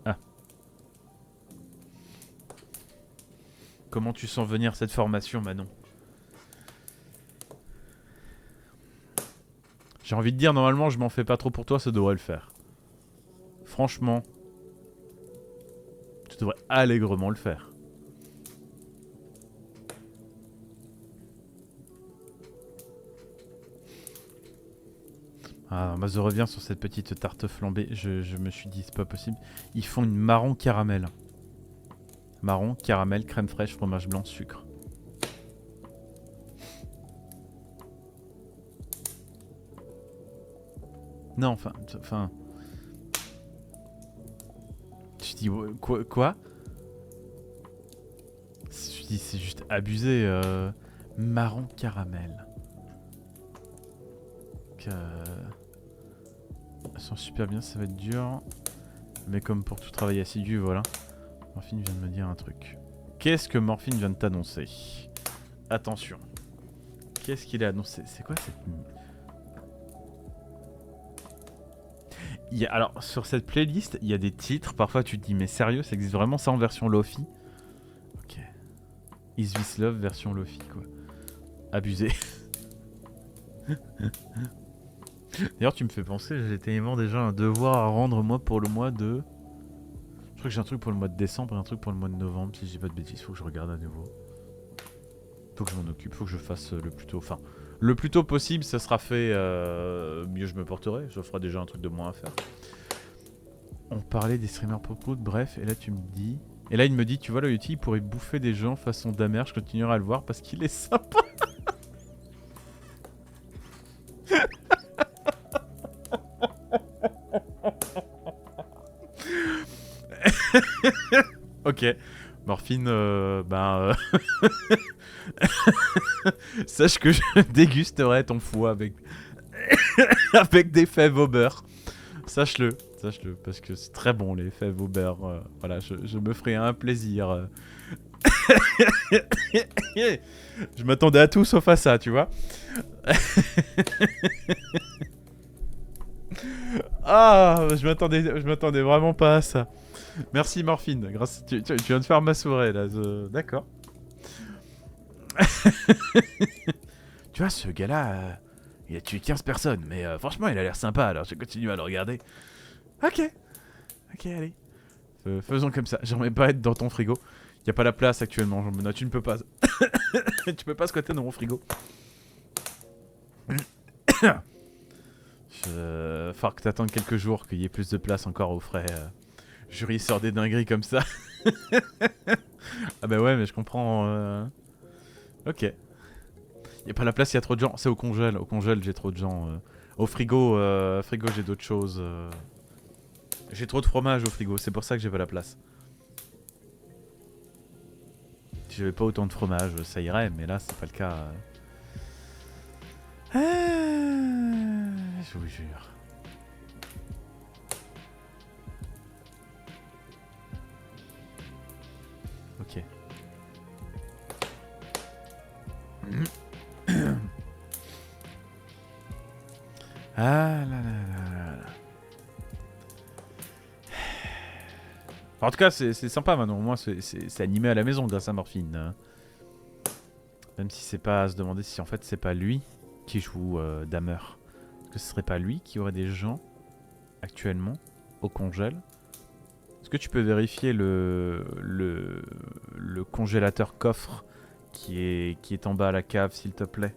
Ah. Comment tu sens venir cette formation Manon? J'ai envie de dire, normalement, je m'en fais pas trop pour toi, ça devrait le faire. Franchement, tu devrais allègrement le faire. Ah, bah je reviens sur cette petite tarte flambée. Je me suis dit, c'est pas possible. Ils font une marron caramel. Marron, caramel, crème fraîche, fromage blanc, sucre. Non, enfin... Tu dis quoi? Je dis c'est juste abusé. Marron caramel. Elles sont super bien, ça va être dur. Mais comme pour tout travail assidu, voilà. Morphine vient de me dire un truc. Qu'est-ce que Morphine vient de t'annoncer? Attention. Qu'est-ce qu'il a annoncé? C'est quoi cette... Alors, sur cette playlist, il y a des titres. Parfois, tu te dis, mais sérieux, ça existe vraiment ça en version Lofi? Ok. Is This Love version Lofi, quoi. Abusé. D'ailleurs, tu me fais penser, j'ai tellement déjà un devoir à rendre, moi, pour le mois de... Je crois que j'ai un truc pour le mois de décembre et un truc pour le mois de novembre, si j'ai pas de bêtises. Faut que je regarde à nouveau. Faut que je m'en occupe, faut que je fasse le plus tôt... Enfin, le plus tôt possible, ça sera fait... mieux je me porterai. Je ferai déjà un truc de moins à faire. On parlait des streamers pop-out, bref, et là tu me dis... Et là il me dit, tu vois le Yeti, il pourrait bouffer des gens façon Damer, je continuerai à le voir parce qu'il est sympa. Ok, Morphine, sache que je dégusterai ton foie avec... avec des fèves au beurre. Sache-le, parce que c'est très bon les fèves au beurre. Voilà, je me ferai un plaisir. Je m'attendais à tout sauf à ça, tu vois. Ah, je m'attendais vraiment pas à ça. Merci Morphine, tu viens de faire ma soirée là. D'accord. Tu vois, ce gars-là, il a tué 15 personnes, mais franchement, il a l'air sympa, alors je continue à le regarder. Ok, allez. Faisons comme ça. J'aimerais pas être dans ton frigo. Y a pas la place actuellement, Jean-Benoît. Tu ne peux pas. Tu peux pas squatter dans mon frigo. Faut que t'attendes quelques jours, qu'il y ait plus de place encore au frais. Jury sort des dingueries comme ça. Ah bah ouais, mais je comprends. Ok. Y a pas la place, il y a trop de gens. C'est au congèle. Au congèle, j'ai trop de gens. Au frigo, j'ai d'autres choses. J'ai trop de fromage au frigo, c'est pour ça que j'ai pas la place. Si j'avais pas autant de fromage, ça irait, mais là, c'est pas le cas. Je vous jure. Ok. Ah là là là là. En tout cas, c'est sympa maintenant. Au moins, c'est animé à la maison grâce à Morphine. Même si c'est pas à se demander si en fait c'est pas lui qui joue Dahmer. Est-ce que ce serait pas lui qui aurait des gens actuellement au congèle? Est-ce que tu peux vérifier le congélateur coffre qui est en bas à la cave, s'il te plaît?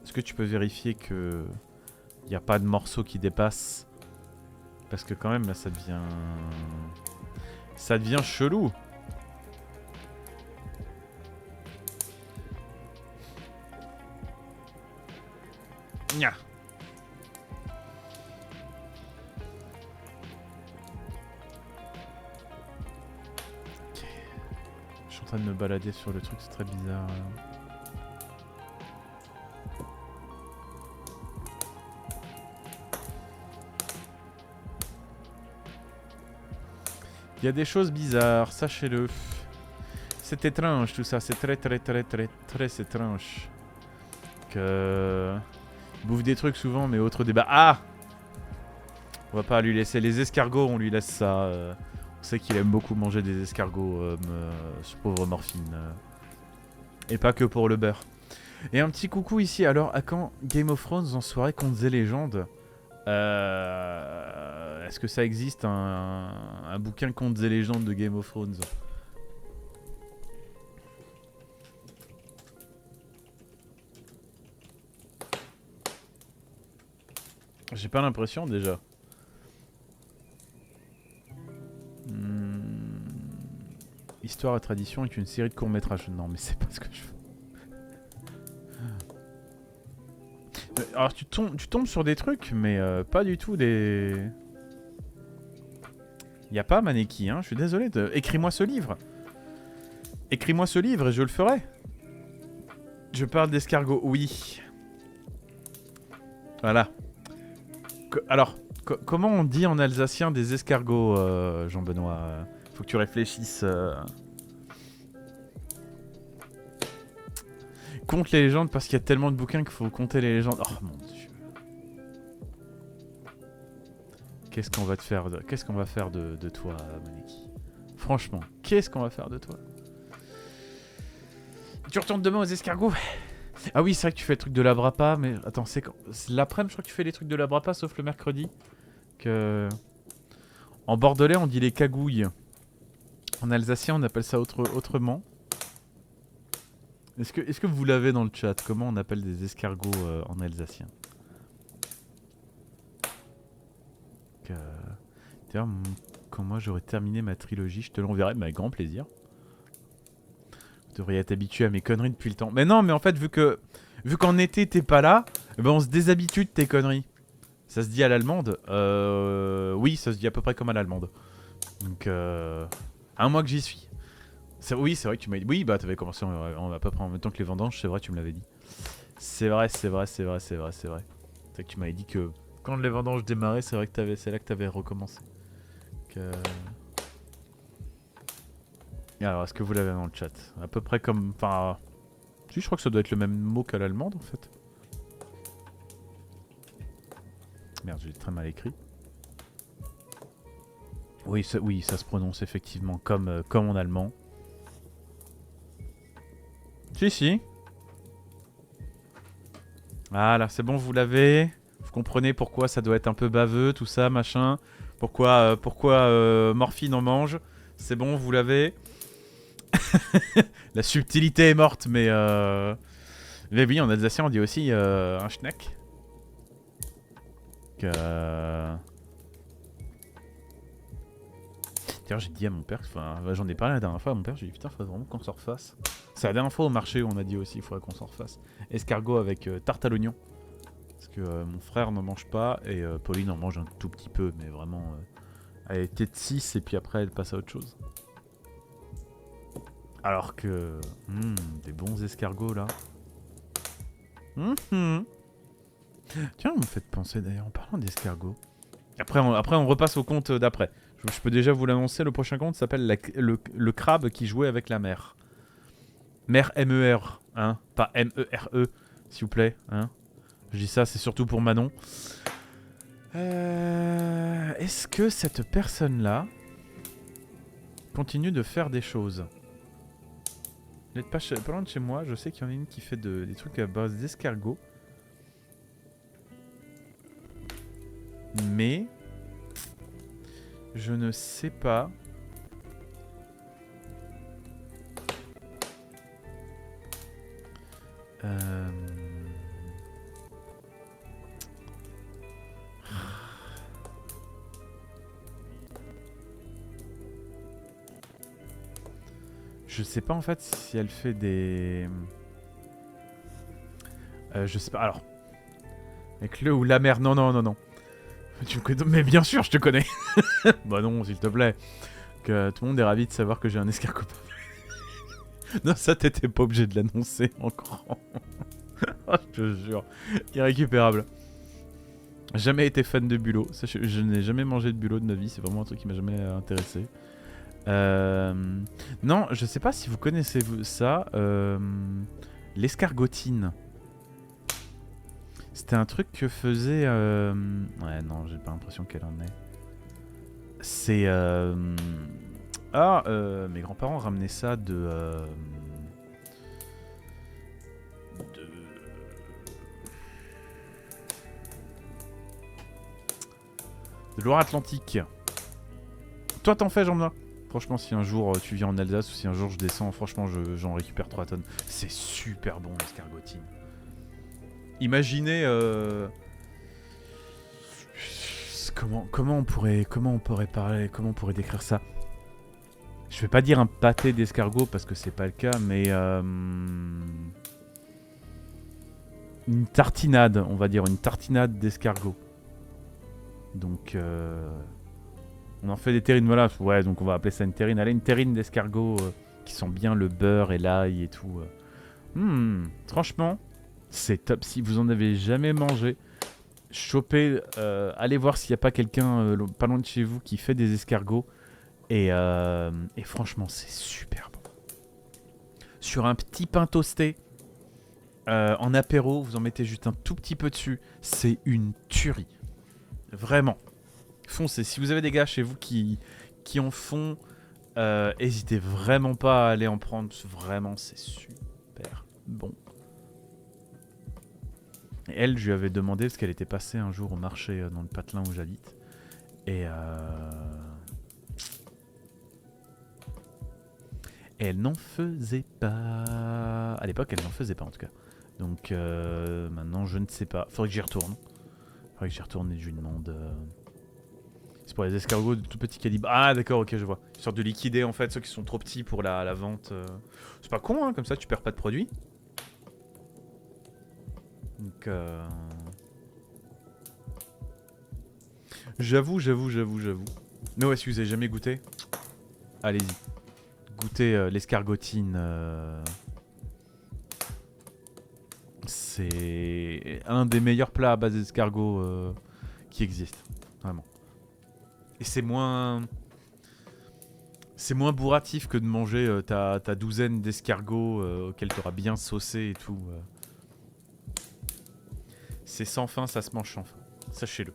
Est-ce que tu peux vérifier que il n'y a pas de morceaux qui dépassent? Parce que quand même là ça devient chelou. Nya. Ok. Je suis en train de me balader sur le truc, c'est très bizarre. Il y a des choses bizarres, sachez-le. C'est étrange tout ça, c'est très étrange. Que... Il bouffe des trucs souvent, mais autre débat. Ah! On va pas lui laisser les escargots, on lui laisse ça. On sait qu'il aime beaucoup manger des escargots, ce pauvre Morphine. Et pas que pour le beurre. Et un petit coucou ici, alors à quand Game of Thrones en soirée Contes et légendes? Est-ce que ça existe un bouquin Contes et légendes de Game of Thrones? J'ai pas l'impression déjà. Histoire et tradition est une série de courts-métrages. Non mais c'est pas ce que je veux. Alors tu tombes sur des trucs, mais pas du tout des... Y a pas Maneki, hein, je suis désolé. Écris-moi ce livre. Écris-moi ce livre et je le ferai. Je parle d'escargot, oui. Voilà. Alors, comment on dit en alsacien des escargots, Jean-Benoît? Faut que tu réfléchisses. Compte les légendes parce qu'il y a tellement de bouquins qu'il faut compter les légendes. Oh mon dieu. Qu'est-ce qu'on va te faire Qu'est-ce qu'on va faire de toi, Maneki? Franchement, qu'est-ce qu'on va faire de toi? Tu retournes demain aux escargots? Ah oui, c'est vrai que tu fais le truc de la Brapa, mais attends, c'est quand? L'après-midi, je crois que tu fais les trucs de la Brapa, sauf le mercredi. Que... En bordelais, on dit les cagouilles. En alsacien, on appelle ça autrement. Est-ce que vous l'avez dans le chat? Comment on appelle des escargots en alsacien? D'ailleurs, quand moi j'aurai terminé ma trilogie, je te l'enverrai, mais avec grand plaisir. Vous devriez être habitué à mes conneries depuis le temps. Mais non, mais en fait, vu qu'en été t'es pas là, eh ben on se déshabitue de tes conneries. Ça se dit à l'allemande? Oui, ça se dit à peu près comme à l'allemande. Donc, un mois que j'y suis. Oui, c'est vrai que tu m'as dit. Oui, bah t'avais commencé à peu près en même temps que les vendanges, c'est vrai, tu me l'avais dit. C'est vrai. C'est vrai que tu m'avais dit que quand les vendanges démarraient, c'est vrai que c'est là que t'avais recommencé. Alors, est-ce que vous l'avez dans le chat? À peu près comme... Enfin... Si, je crois que ça doit être le même mot qu'à l'allemande, en fait. Merde, j'ai très mal écrit. Oui, ça se prononce effectivement comme en allemand. Si. Voilà, c'est bon, vous l'avez. Vous comprenez pourquoi ça doit être un peu baveux, tout ça, machin. Pourquoi Morphine en mange. C'est bon, vous l'avez. La subtilité est morte, mais oui, en alsacien, on dit aussi un schneck. D'ailleurs, j'ai dit à mon père, j'en ai parlé la dernière fois à mon père, j'ai dit putain, faudrait vraiment qu'on s'en refasse. C'est la dernière fois au marché où on a dit aussi, il faudrait qu'on s'en refasse. Escargot avec tarte à l'oignon. Parce que mon frère n'en mange pas et Pauline en mange un tout petit peu, mais vraiment. Elle était de 6 et puis après elle passe à autre chose. Alors que... des bons escargots là. Tiens, vous me faites penser d'ailleurs en parlant d'escargots. Après on repasse au compte d'après. Je peux déjà vous l'annoncer, le prochain compte s'appelle le crabe qui jouait avec la mer. Mer MER. Hein, pas M-E-R-E, s'il vous plaît. Hein. Je dis ça, c'est surtout pour Manon. Est-ce que cette personne-là continue de faire des choses? Vous n'êtes pas loin de chez moi, je sais qu'il y en a une qui fait des trucs à base d'escargots. Mais je ne sais pas. Je sais pas en fait si elle fait des... je sais pas, alors... Avec le ou la mer, non, non, non, non. Tu me connais... Mais bien sûr, je te connais. Bah non, s'il te plaît. Que tout le monde est ravi de savoir que j'ai un escargot. Non, ça, t'étais pas obligé de l'annoncer en grand. Oh, je te jure. Irrécupérable. Jamais été fan de bulot. Je n'ai jamais mangé de bulot de ma vie. C'est vraiment un truc qui m'a jamais intéressé. Non, je sais pas si vous connaissez ça. L'escargotine. C'était un truc que faisait... Ouais, non, j'ai pas l'impression qu'elle en est. C'est... mes grands-parents ramenaient ça de Loire-Atlantique. Toi, t'en fais, Jean-Benoît? Franchement, si un jour tu viens en Alsace ou si un jour je descends, franchement, j'en récupère 3 tonnes. C'est super bon, l'escargotine. Imaginez... Comment on pourrait parler, comment on pourrait décrire ça? Je vais pas dire un pâté d'escargot parce que c'est pas le cas, mais une tartinade, on va dire, une tartinade d'escargot. Donc on en fait des terrines, voilà, ouais, donc on va appeler ça une terrine. Allez, une terrine d'escargot qui sent bien le beurre et l'ail et tout. Franchement, c'est top. Si vous en avez jamais mangé, chopez, allez voir s'il n'y a pas quelqu'un pas loin de chez vous qui fait des escargots. Et franchement, c'est super bon. Sur un petit pain toasté, en apéro, vous en mettez juste un tout petit peu dessus. C'est une tuerie. Vraiment. Foncez. Si vous avez des gars chez vous qui en font, n'hésitez vraiment pas à aller en prendre. Vraiment, c'est super bon. Et elle, je lui avais demandé, parce qu'elle était passée un jour au marché dans le patelin où j'habite. Et elle n'en faisait pas. À l'époque, elle n'en faisait pas en tout cas. Donc maintenant, je ne sais pas. Faudrait que j'y retourne. Faudrait que j'y retourne et je lui demande. C'est pour les escargots de tout petit calibre. Ah d'accord, ok, je vois. Une sorte de liquider en fait, ceux qui sont trop petits pour la vente. C'est pas con, hein, comme ça tu perds pas de produit. Donc j'avoue. Mais ouais, si vous avez jamais goûté, allez-y. Goûtez l'escargotine. C'est un des meilleurs plats à base d'escargot qui existe. Vraiment. Et c'est moins bourratif que de manger ta douzaine d'escargots auxquels tu auras bien saucé et tout. C'est sans fin, ça se mange sans fin. Sachez-le.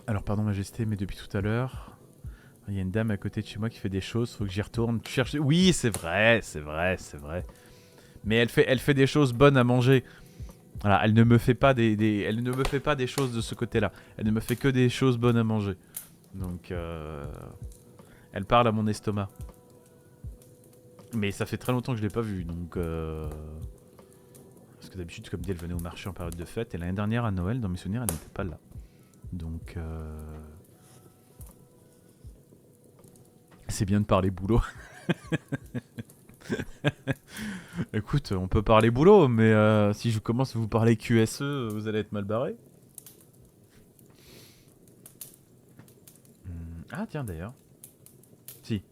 Alors, pardon, Majesté, mais depuis tout à l'heure, il y a une dame à côté de chez moi qui fait des choses. Faut que j'y retourne. Tu cherches... Oui, c'est vrai. Mais elle fait des choses bonnes à manger. Voilà, elle ne me fait pas elle ne me fait pas des choses de ce côté-là. Elle ne me fait que des choses bonnes à manger. Donc, elle parle à mon estomac. Mais ça fait très longtemps que je l'ai pas vue, donc... Parce que d'habitude, comme dit, elle venait au marché en période de fête. Et l'année dernière, à Noël, dans mes souvenirs, elle n'était pas là. Donc... C'est bien de parler boulot. Écoute, on peut parler boulot, mais si je commence à vous parler QSE, vous allez être mal barré. Ah tiens d'ailleurs. Si.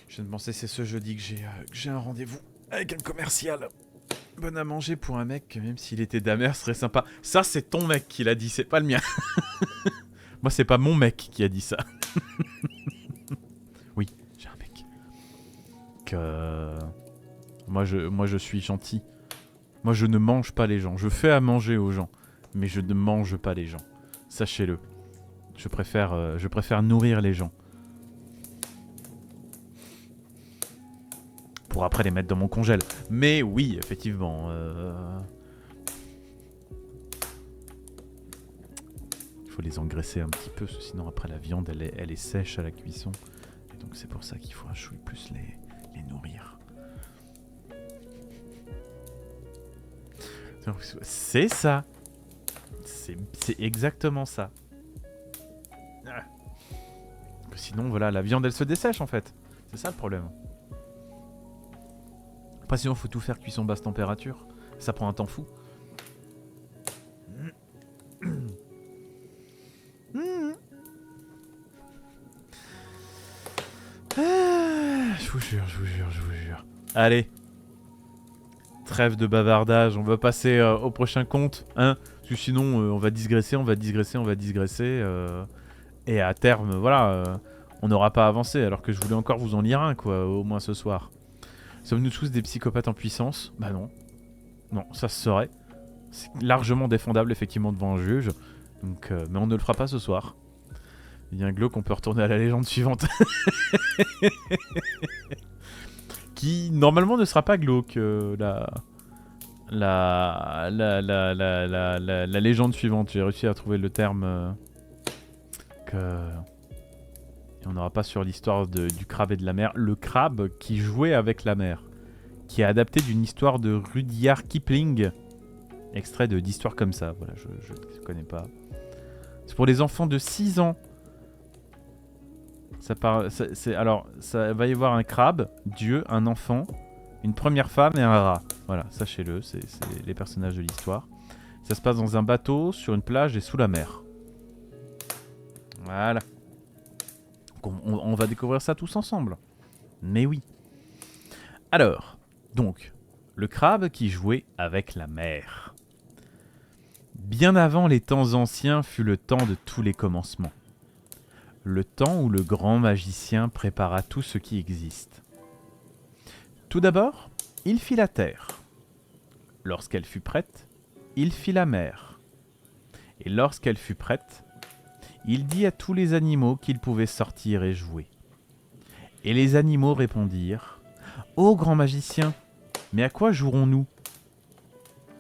Je viens de penser, c'est ce jeudi que j'ai un rendez-vous avec un commercial. Bon à manger pour un mec, même s'il était d'Amer, serait sympa. Ça, c'est ton mec qui l'a dit, c'est pas le mien. Moi, c'est pas mon mec qui a dit ça. Oui, j'ai un mec. Donc, moi je suis gentil. Moi je ne mange pas les gens. Je fais à manger aux gens, mais je ne mange pas les gens. Sachez-le. Je préfère nourrir les gens. Pour après les mettre dans mon congèle. Mais oui, effectivement. Il faut les engraisser un petit peu, sinon après la viande elle est sèche à la cuisson. Et donc c'est pour ça qu'il faut un chouï plus les nourrir. C'est ça. C'est exactement ça. Sinon voilà, la viande elle se dessèche en fait. C'est ça le problème. Après sinon faut tout faire cuisson basse température. Ça prend un temps fou. Je vous jure. Allez. Trêve de bavardage, on va passer au prochain conte, hein. Parce que sinon, on va digresser. Et à terme, voilà, on n'aura pas avancé. Alors que je voulais encore vous en lire un, quoi, au moins ce soir. Sommes-nous tous des psychopathes en puissance? Bah non. Non, ça se saurait. C'est largement défendable, effectivement, devant un juge. Donc, mais on ne le fera pas ce soir. Il y a un glauque, on peut retourner à la légende suivante. Qui, normalement, ne sera pas glauque. La légende suivante. J'ai réussi à trouver le terme et on n'aura pas sur l'histoire du crabe et de la mer. Le crabe qui jouait avec la mer. Qui est adapté d'une histoire de Rudyard Kipling. Extrait d'histoire comme ça. Voilà, je ne connais pas. C'est pour les enfants de 6 ans. Alors, ça va y avoir un crabe, Dieu, un enfant, une première femme et un rat. Voilà, sachez-le, c'est les personnages de l'histoire. Ça se passe dans un bateau, sur une plage et sous la mer. Voilà. On va découvrir ça tous ensemble. Mais oui. Alors, donc, le crabe qui jouait avec la mer. Bien avant les temps anciens fut le temps de tous les commencements. Le temps où le grand magicien prépara tout ce qui existe. Tout d'abord, il fit la terre. Lorsqu'elle fut prête, il fit la mer. Et lorsqu'elle fut prête, il dit à tous les animaux qu'ils pouvaient sortir et jouer. Et les animaux répondirent « Ô grand magicien, mais à quoi jouerons-nous »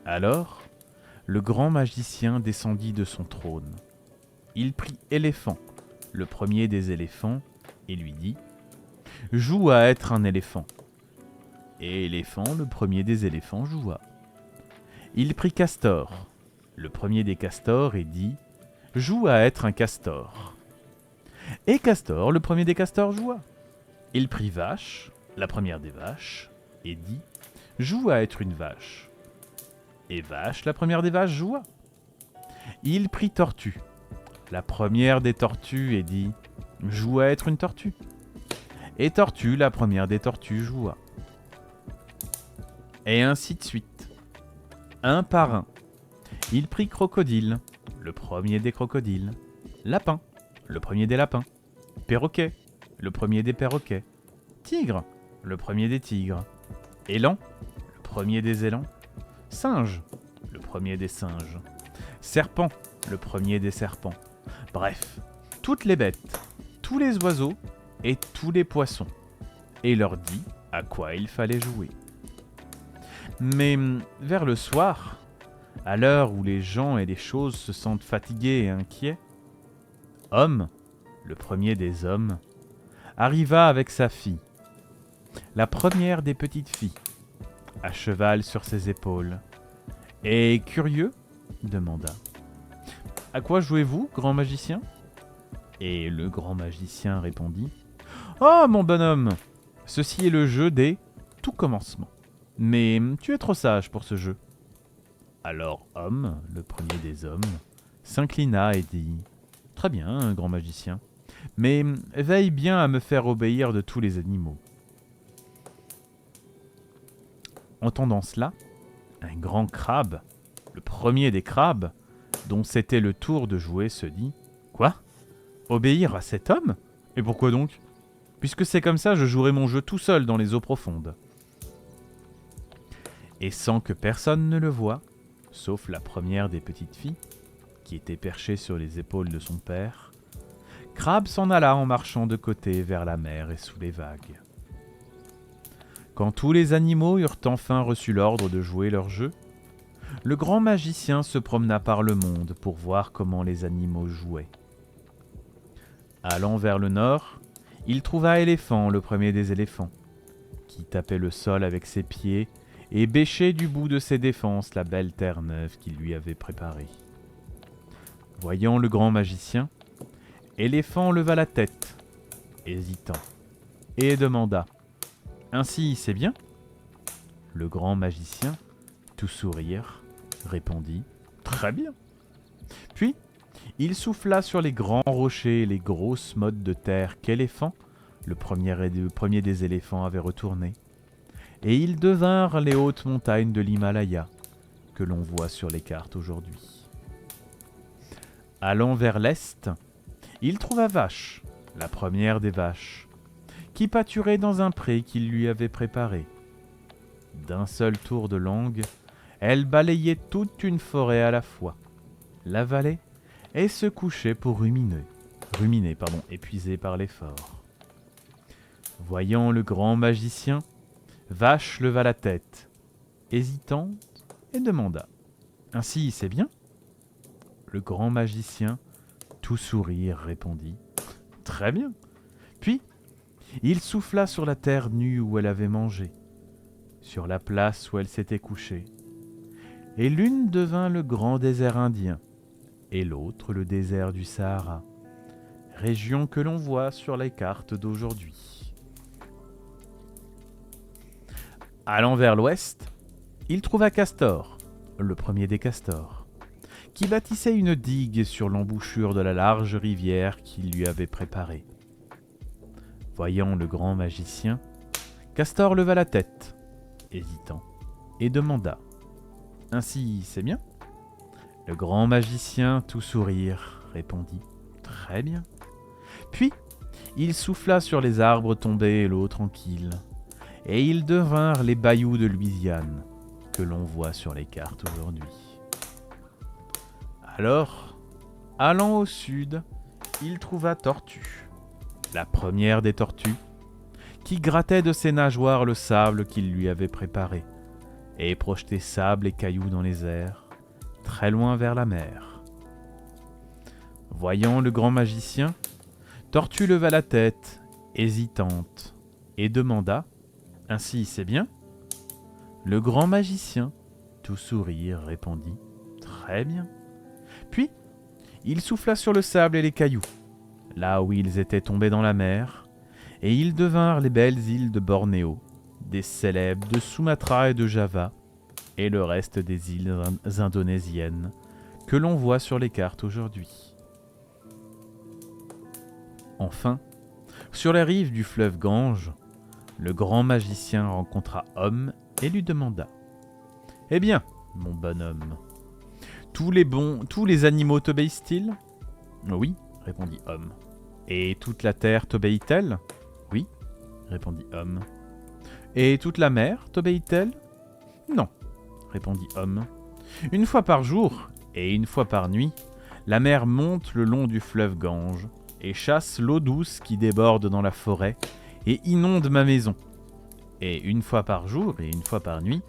Alors, le grand magicien descendit de son trône. Il prit éléphant, le premier des éléphants, et lui dit « Joue à être un éléphant. » Et éléphant, le premier des éléphants, joua. Il prit castor, le premier des castors, et dit « Joue à être un castor. » Et castor, le premier des castors, joua. Il prit vache, la première des vaches, et dit « Joue à être une vache. » Et vache, la première des vaches, joua. Il prit tortue, la première des tortues, et dit « Joue à être une tortue. » Et tortue, la première des tortues, joua. Et ainsi de suite. Un par un. Il prit crocodile, le premier des crocodiles. Lapin, le premier des lapins. Perroquet, le premier des perroquets. Tigre, le premier des tigres. Élan, le premier des élans. Singe, le premier des singes. Serpent, le premier des serpents. Bref, toutes les bêtes, tous les oiseaux et tous les poissons. Et leur dit à quoi il fallait jouer. Mais vers le soir, à l'heure où les gens et les choses se sentent fatigués et inquiets, Homme, le premier des hommes, arriva avec sa fille, la première des petites filles, à cheval sur ses épaules, et curieux, demanda « À quoi jouez-vous, grand magicien ?» Et le grand magicien répondit « Oh, mon bonhomme, ceci est le jeu des tout commencements. Mais tu es trop sage pour ce jeu. » Alors Homme, le premier des hommes, s'inclina et dit « Très bien, grand magicien, mais veille bien à me faire obéir de tous les animaux. » Entendant cela, un grand crabe, le premier des crabes, dont c'était le tour de jouer, se dit « Quoi ? Obéir à cet homme ? Et pourquoi donc ? Puisque c'est comme ça, je jouerai mon jeu tout seul dans les eaux profondes. » Et sans que personne ne le voie, sauf la première des petites filles, qui était perchée sur les épaules de son père, Crabe s'en alla en marchant de côté vers la mer et sous les vagues. Quand tous les animaux eurent enfin reçu l'ordre de jouer leur jeu, le grand magicien se promena par le monde pour voir comment les animaux jouaient. Allant vers le nord, il trouva Éléphant, le premier des éléphants, qui tapait le sol avec ses pieds et bêchait du bout de ses défenses la belle terre neuve qu'il lui avait préparée. Voyant le grand magicien, Éléphant leva la tête, hésitant, et demanda « Ainsi, c'est bien ?» Le grand magicien, tout sourire, répondit « Très bien !» Puis, il souffla sur les grands rochers et les grosses mottes de terre qu'Éléphant, le premier des éléphants, avait retournées, et ils devinrent les hautes montagnes de l'Himalaya, que l'on voit sur les cartes aujourd'hui. Allant vers l'est, il trouva Vache, la première des vaches, qui pâturait dans un pré qu'il lui avait préparé. D'un seul tour de langue, elle balayait toute une forêt à la fois, l'avalait et se couchait pour ruminer, épuisée par l'effort. Voyant le grand magicien, Vache leva la tête, hésitante, et demanda « Ainsi, c'est bien ?» Le grand magicien, tout sourire, répondit « Très bien !» Puis, il souffla sur la terre nue où elle avait mangé, sur la place où elle s'était couchée, et l'une devint le grand désert indien, et l'autre le désert du Sahara, région que l'on voit sur les cartes d'aujourd'hui. Allant vers l'ouest, il trouva Castor, le premier des castors, qui bâtissait une digue sur l'embouchure de la large rivière qu'il lui avait préparée. Voyant le grand magicien, Castor leva la tête, hésitant, et demanda « Ainsi, c'est bien ?» Le grand magicien, tout sourire, répondit « Très bien !» Puis, il souffla sur les arbres tombés et l'eau tranquille, et ils devinrent les bayous de Louisiane, que l'on voit sur les cartes aujourd'hui. Alors, allant au sud, il trouva Tortue, la première des tortues, qui grattait de ses nageoires le sable qu'il lui avait préparé, et projetait sable et cailloux dans les airs, très loin vers la mer. Voyant le grand magicien, Tortue leva la tête, hésitante, et demanda « Ainsi, c'est bien ?» Le grand magicien, tout sourire, répondit « Très bien !» Puis, il souffla sur le sable et les cailloux, là où ils étaient tombés dans la mer, et ils devinrent les belles îles de Bornéo, des célèbres de Sumatra et de Java, et le reste des îles indonésiennes que l'on voit sur les cartes aujourd'hui. Enfin, sur les rives du fleuve Gange, le grand magicien rencontra Homme et lui demanda « Eh bien, mon bonhomme, tous les animaux t'obéissent-ils ?»« Oui, répondit Homme. Et toute la terre t'obéit-elle ? Oui, répondit Homme. Et toute la mer t'obéit-elle ? Non, répondit Homme. Une fois par jour et une fois par nuit, la mer monte le long du fleuve Gange et chasse l'eau douce qui déborde dans la forêt et inonde ma maison. Et une fois par jour et une fois par nuit,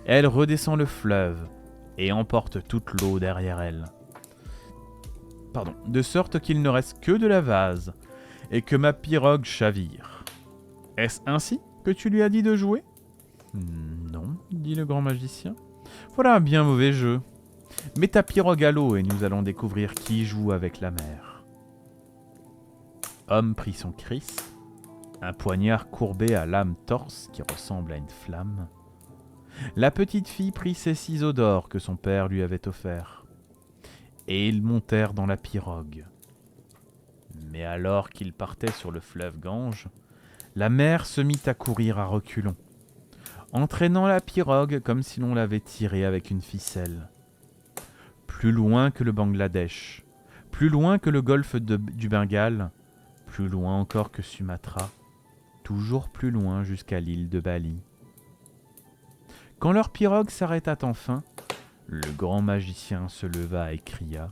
elle redescend le fleuve et emporte toute l'eau derrière elle. De sorte qu'il ne reste que de la vase et que ma pirogue chavire. Est-ce ainsi que tu lui as dit de jouer ? Non, dit le grand magicien. Voilà un bien mauvais jeu. Mets ta pirogue à l'eau et nous allons découvrir qui joue avec la mer. Homme prit son kriss, un poignard courbé à lame torse qui ressemble à une flamme. La petite fille prit ses ciseaux d'or que son père lui avait offerts, et ils montèrent dans la pirogue. Mais alors qu'ils partaient sur le fleuve Gange, la mer se mit à courir à reculons, entraînant la pirogue comme si l'on l'avait tirée avec une ficelle. Plus loin que le Bangladesh, plus loin que le golfe du Bengale, plus loin encore que Sumatra, toujours plus loin jusqu'à l'île de Bali. Quand leur pirogue s'arrêta enfin, le grand magicien se leva et cria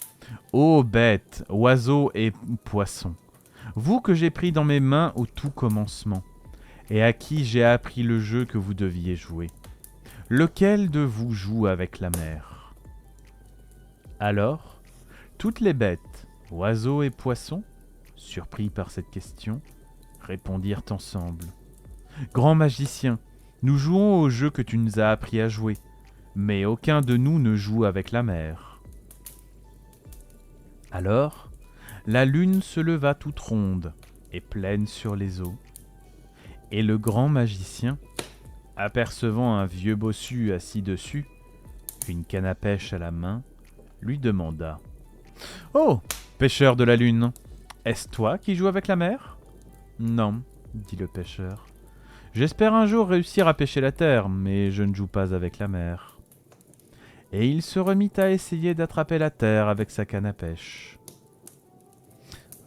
« Ô bêtes, oiseaux et poissons, vous que j'ai pris dans mes mains au tout commencement, et à qui j'ai appris le jeu que vous deviez jouer, lequel de vous joue avec la mer ?» Alors, toutes les bêtes, oiseaux et poissons, surpris par cette question, répondirent ensemble « Grand magicien, nous jouons au jeu que tu nous as appris à jouer, mais aucun de nous ne joue avec la mer. » Alors, la lune se leva toute ronde et pleine sur les eaux, et le grand magicien, apercevant un vieux bossu assis dessus, une canne à pêche à la main, lui demanda « Oh, pêcheur de la lune, est-ce toi qui joues avec la mer ?»« Non, dit le pêcheur. J'espère un jour réussir à pêcher la terre, mais je ne joue pas avec la mer. » Et il se remit à essayer d'attraper la terre avec sa canne à pêche.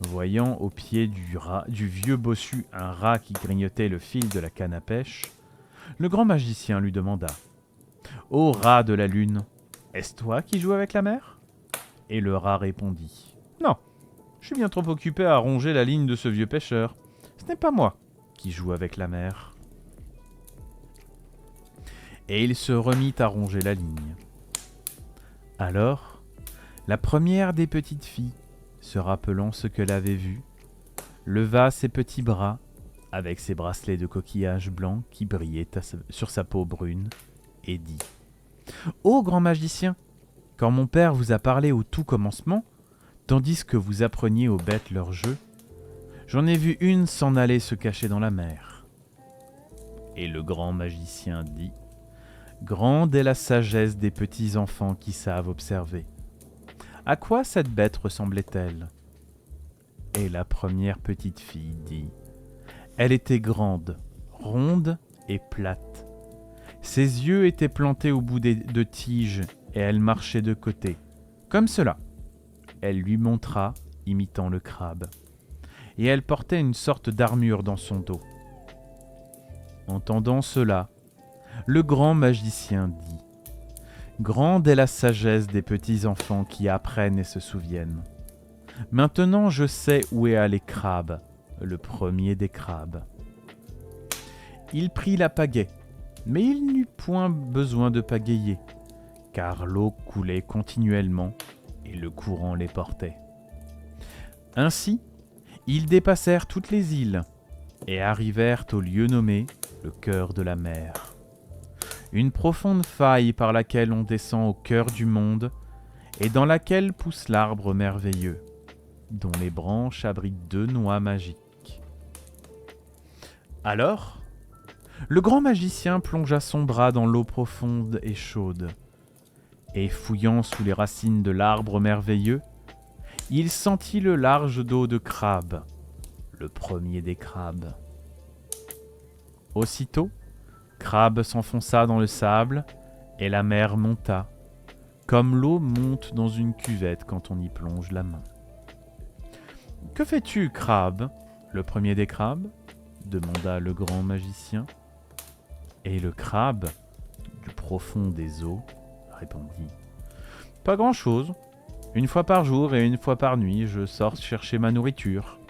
Voyant au pied du vieux bossu un rat qui grignotait le fil de la canne à pêche, le grand magicien lui demanda « Ô rat de la lune, est-ce toi qui joues avec la mer ?» Et le rat répondit « Non, je suis bien trop occupé à ronger la ligne de ce vieux pêcheur. Ce n'est pas moi qui joue avec la mer. » Et il se remit à ronger la ligne. Alors, la première des petites filles, se rappelant ce qu'elle avait vu, leva ses petits bras, avec ses bracelets de coquillages blancs qui brillaient sur sa peau brune, et dit « Ô grand magicien, quand mon père vous a parlé au tout commencement, tandis que vous appreniez aux bêtes leur jeu, j'en ai vu une s'en aller se cacher dans la mer. » Et le grand magicien dit « Grande est la sagesse des petits enfants qui savent observer. À quoi cette bête ressemblait-elle » Et la première petite fille dit « Elle était grande, ronde et plate. Ses yeux étaient plantés au bout de tiges et elle marchait de côté, comme cela. » Elle lui montra, imitant le crabe. Et elle portait une sorte d'armure dans son dos. Entendant cela, le grand magicien dit « Grande est la sagesse des petits enfants qui apprennent et se souviennent. Maintenant je sais où est allé Crabe, le premier des crabes. » Il prit la pagaie, mais il n'eut point besoin de pagayer, car l'eau coulait continuellement et le courant les portait. Ainsi, ils dépassèrent toutes les îles et arrivèrent au lieu nommé le cœur de la mer. Une profonde faille par laquelle on descend au cœur du monde et dans laquelle pousse l'arbre merveilleux, dont les branches abritent 2 noix magiques. Alors, le grand magicien plongea son bras dans l'eau profonde et chaude, et fouillant sous les racines de l'arbre merveilleux, il sentit le large dos de Crabe, le premier des crabes. Aussitôt, Crabe s'enfonça dans le sable, et la mer monta, comme l'eau monte dans une cuvette quand on y plonge la main. « Que fais-tu, Crabe, le premier des crabes ?» demanda le grand magicien. Et le crabe, du profond des eaux, répondit « Pas grand-chose. Une fois par jour et une fois par nuit, je sors chercher ma nourriture.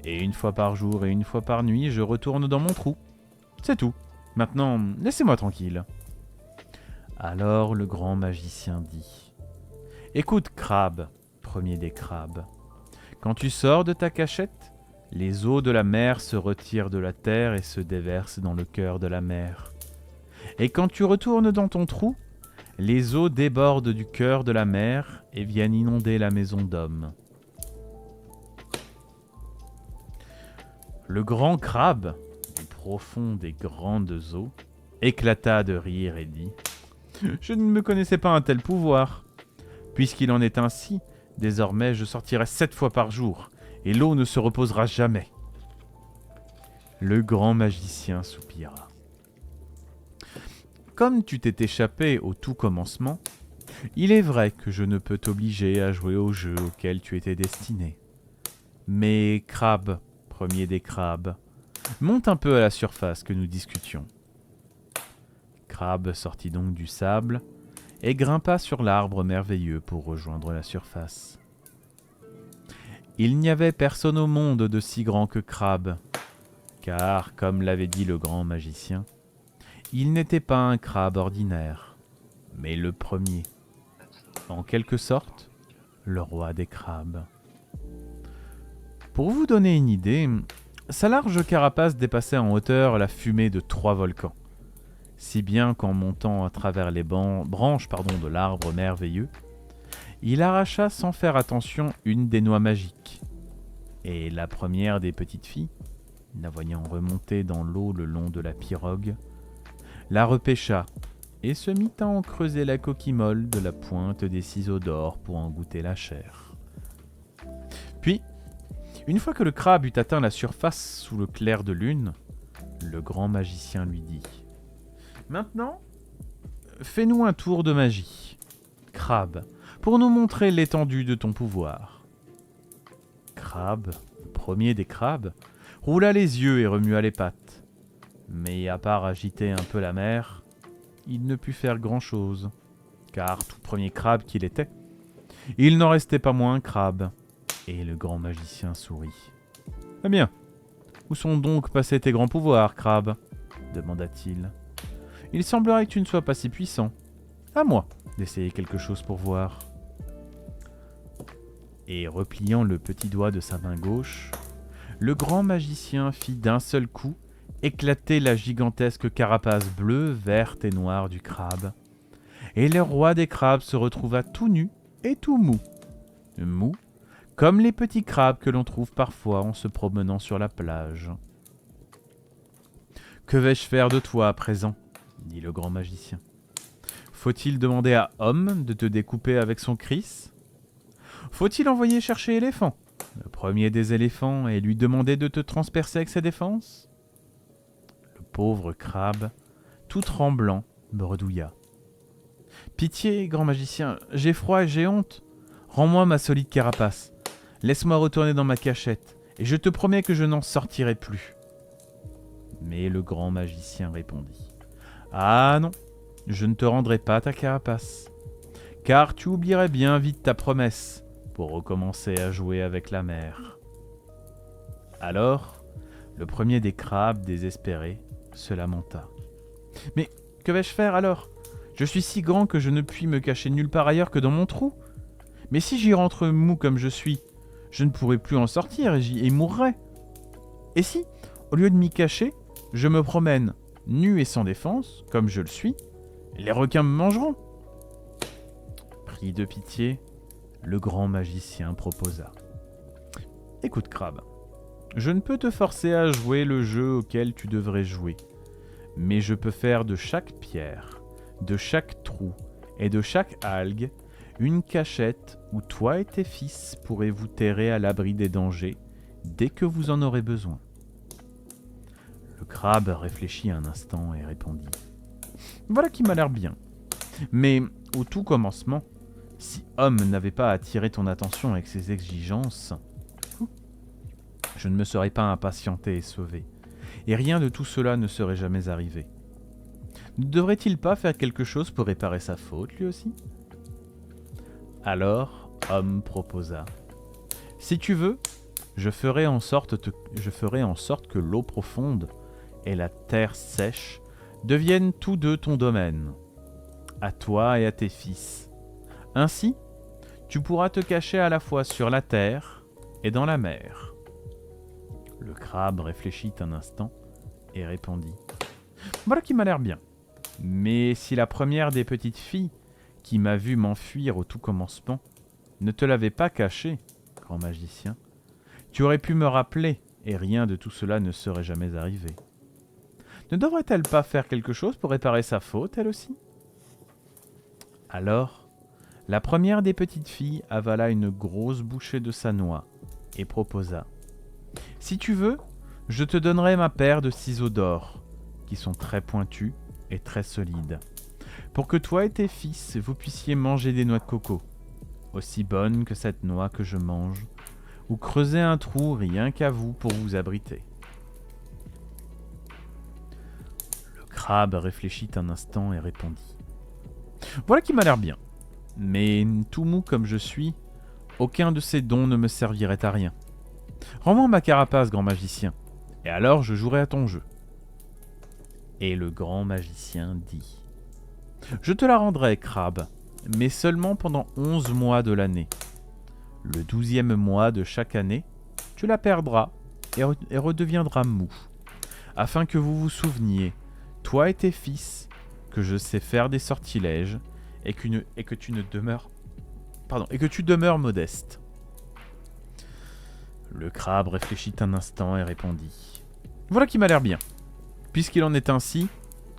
Et une fois par jour et une fois par nuit, je retourne dans mon trou. C'est tout. Maintenant, laissez-moi tranquille. » Alors le grand magicien dit « Écoute, crabe, premier des crabes, quand tu sors de ta cachette, les eaux de la mer se retirent de la terre et se déversent dans le cœur de la mer. Et quand tu retournes dans ton trou, les eaux débordent du cœur de la mer et viennent inonder la maison d'homme. » Le grand crabe, du profond des grandes eaux, éclata de rire et dit « Je ne me connaissais pas un tel pouvoir. Puisqu'il en est ainsi, désormais je sortirai 7 fois par jour, et l'eau ne se reposera jamais. » Le grand magicien soupira. « Comme tu t'es échappé au tout commencement, il est vrai que je ne peux t'obliger à jouer au jeu auquel tu étais destiné. Mais Crabe, premier des crabes, Monte un peu à la surface que nous discutions. Crabe sortit donc du sable et grimpa sur l'arbre merveilleux pour rejoindre la surface. Il n'y avait personne au monde de si grand que Crabe, car, comme l'avait dit le grand magicien, il n'était pas un crabe ordinaire, mais le premier, en quelque sorte, le roi des crabes. Pour vous donner une idée, sa large carapace dépassait en hauteur la fumée de 3 volcans, si bien qu'en montant à travers les branches de l'arbre merveilleux, il arracha sans faire attention une des noix magiques. Et la première des petites filles, la voyant remonter dans l'eau le long de la pirogue, la repêcha et se mit à en creuser la coquille molle de la pointe des ciseaux d'or pour en goûter la chair. Puis, une fois que le crabe eut atteint la surface sous le clair de lune, le grand magicien lui dit « Maintenant, fais-nous un tour de magie, Crabe, pour nous montrer l'étendue de ton pouvoir. » Crabe, le premier des crabes, roula les yeux et remua les pattes. Mais à part agiter un peu la mer, il ne put faire grand-chose, car tout premier crabe qu'il était, il n'en restait pas moins crabe. Et le grand magicien sourit. « Eh bien, où sont donc passés tes grands pouvoirs, Crabe ?» demanda-t-il. « Il semblerait que tu ne sois pas si puissant. À moi d'essayer quelque chose pour voir. » Et repliant le petit doigt de sa main gauche, le grand magicien fit d'un seul coup éclater la gigantesque carapace bleue, verte et noire du crabe. Et le roi des crabes se retrouva tout nu et tout mou. Mou, comme les petits crabes que l'on trouve parfois en se promenant sur la plage. « Que vais-je faire de toi à présent ?» dit le grand magicien. « Faut-il demander à Homme de te découper avec son kriss ? Faut-il envoyer chercher Éléphant, le premier des éléphants, et lui demander de te transpercer avec ses défenses ?» Le pauvre crabe, tout tremblant, bredouilla. « Pitié, grand magicien, j'ai froid et j'ai honte. Rends-moi ma solide carapace. Laisse-moi retourner dans ma cachette, et je te promets que je n'en sortirai plus. » Mais le grand magicien répondit. « Ah non, je ne te rendrai pas ta carapace, car tu oublierais bien vite ta promesse pour recommencer à jouer avec la mer. » Alors, le premier des crabes, désespéré, se lamenta. « Mais que vais-je faire alors ? Je suis si grand que je ne puis me cacher nulle part ailleurs que dans mon trou. Mais si j'y rentre mou comme je suis, je ne pourrai plus en sortir et j'y mourrai. Et si, au lieu de m'y cacher, je me promène, nu et sans défense, comme je le suis, les requins me mangeront. » Pris de pitié, le grand magicien proposa. « Écoute, Crabe, je ne peux te forcer à jouer le jeu auquel tu devrais jouer, mais je peux faire de chaque pierre, de chaque trou et de chaque algue une cachette où toi et tes fils pourrez vous terrer à l'abri des dangers dès que vous en aurez besoin. » Le crabe réfléchit un instant et répondit. « Voilà qui m'a l'air bien. Mais au tout commencement, si Homme n'avait pas attiré ton attention avec ses exigences, je ne me serais pas impatienté et sauvé, et rien de tout cela ne serait jamais arrivé. Ne devrait-il pas faire quelque chose pour réparer sa faute, lui aussi ? » Alors, Homme proposa. « Si tu veux, je ferai en sorte que l'eau profonde et la terre sèche deviennent tous deux ton domaine, à toi et à tes fils. Ainsi, tu pourras te cacher à la fois sur la terre et dans la mer. » Le crabe réfléchit un instant et répondit. « Voilà qui m'a l'air bien. Mais si la première des petites filles qui m'a vu m'enfuir au tout commencement ne te l'avait pas caché, grand magicien, tu aurais pu me rappeler et rien de tout cela ne serait jamais arrivé. Ne devrait-elle pas faire quelque chose pour réparer sa faute, elle aussi ?» Alors, la première des petites filles avala une grosse bouchée de sa noix et proposa. « Si tu veux, je te donnerai ma paire de ciseaux d'or, qui sont très pointus et très solides, pour que toi et tes fils vous puissiez manger des noix de coco, aussi bonnes que cette noix que je mange, ou creuser un trou rien qu'à vous pour vous abriter. » crabe réfléchit un instant et répondit. Voilà qui m'a l'air bien. Mais tout mou comme je suis, aucun de ces dons ne me servirait à rien. Rends-moi ma carapace, grand magicien, et alors je jouerai à ton jeu. Et le grand magicien dit. Je te la rendrai, crabe, mais seulement pendant 11 mois de l'année. Le 12e mois de chaque année, tu la perdras et redeviendras mou, afin que vous vous souveniez, toi et tes fils, que je sais faire des sortilèges et que tu demeures modeste. Le crabe réfléchit un instant et répondit. Voilà qui m'a l'air bien. Puisqu'il en est ainsi,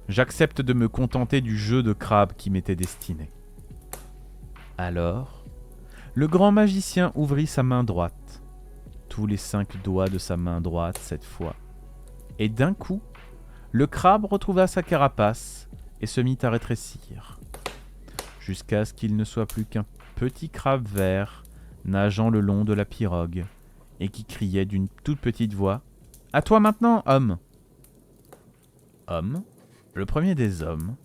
j'accepte de me contenter du jeu de crabe qui m'était destiné. Alors, le grand magicien ouvrit sa main droite, tous les 5 doigts de sa main droite cette fois, et d'un coup, le crabe retrouva sa carapace et se mit à rétrécir, jusqu'à ce qu'il ne soit plus qu'un petit crabe vert nageant le long de la pirogue et qui criait d'une toute petite voix « À toi maintenant, homme !» Homme, le premier des hommes,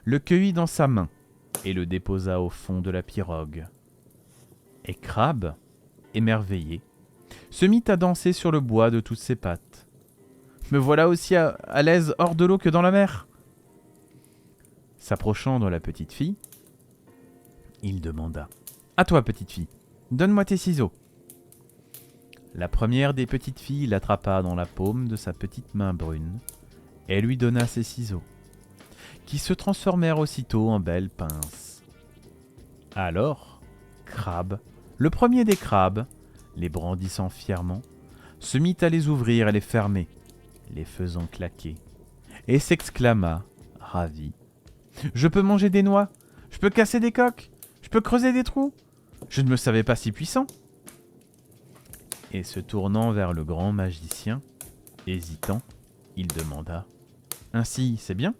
le cueillit dans sa main et le déposa au fond de la pirogue. Et Crabe, émerveillé, se mit à danser sur le bois de toutes ses pattes. « Me voilà aussi à l'aise hors de l'eau que dans la mer !» S'approchant de la petite fille, il demanda « À toi, petite fille, donne-moi tes ciseaux. » La première des petites filles l'attrapa dans la paume de sa petite main brune et lui donna ses ciseaux, qui se transformèrent aussitôt en belles pinces. Alors, Crabe, le premier des crabes, les brandissant fièrement, se mit à les ouvrir et les fermer, les faisant claquer, et s'exclama, ravi. « Je peux manger des noix, je peux casser des coques, je peux creuser des trous. Je ne me savais pas si puissant. » Et se tournant vers le grand magicien, hésitant, il demanda « Ainsi, c'est bien ?»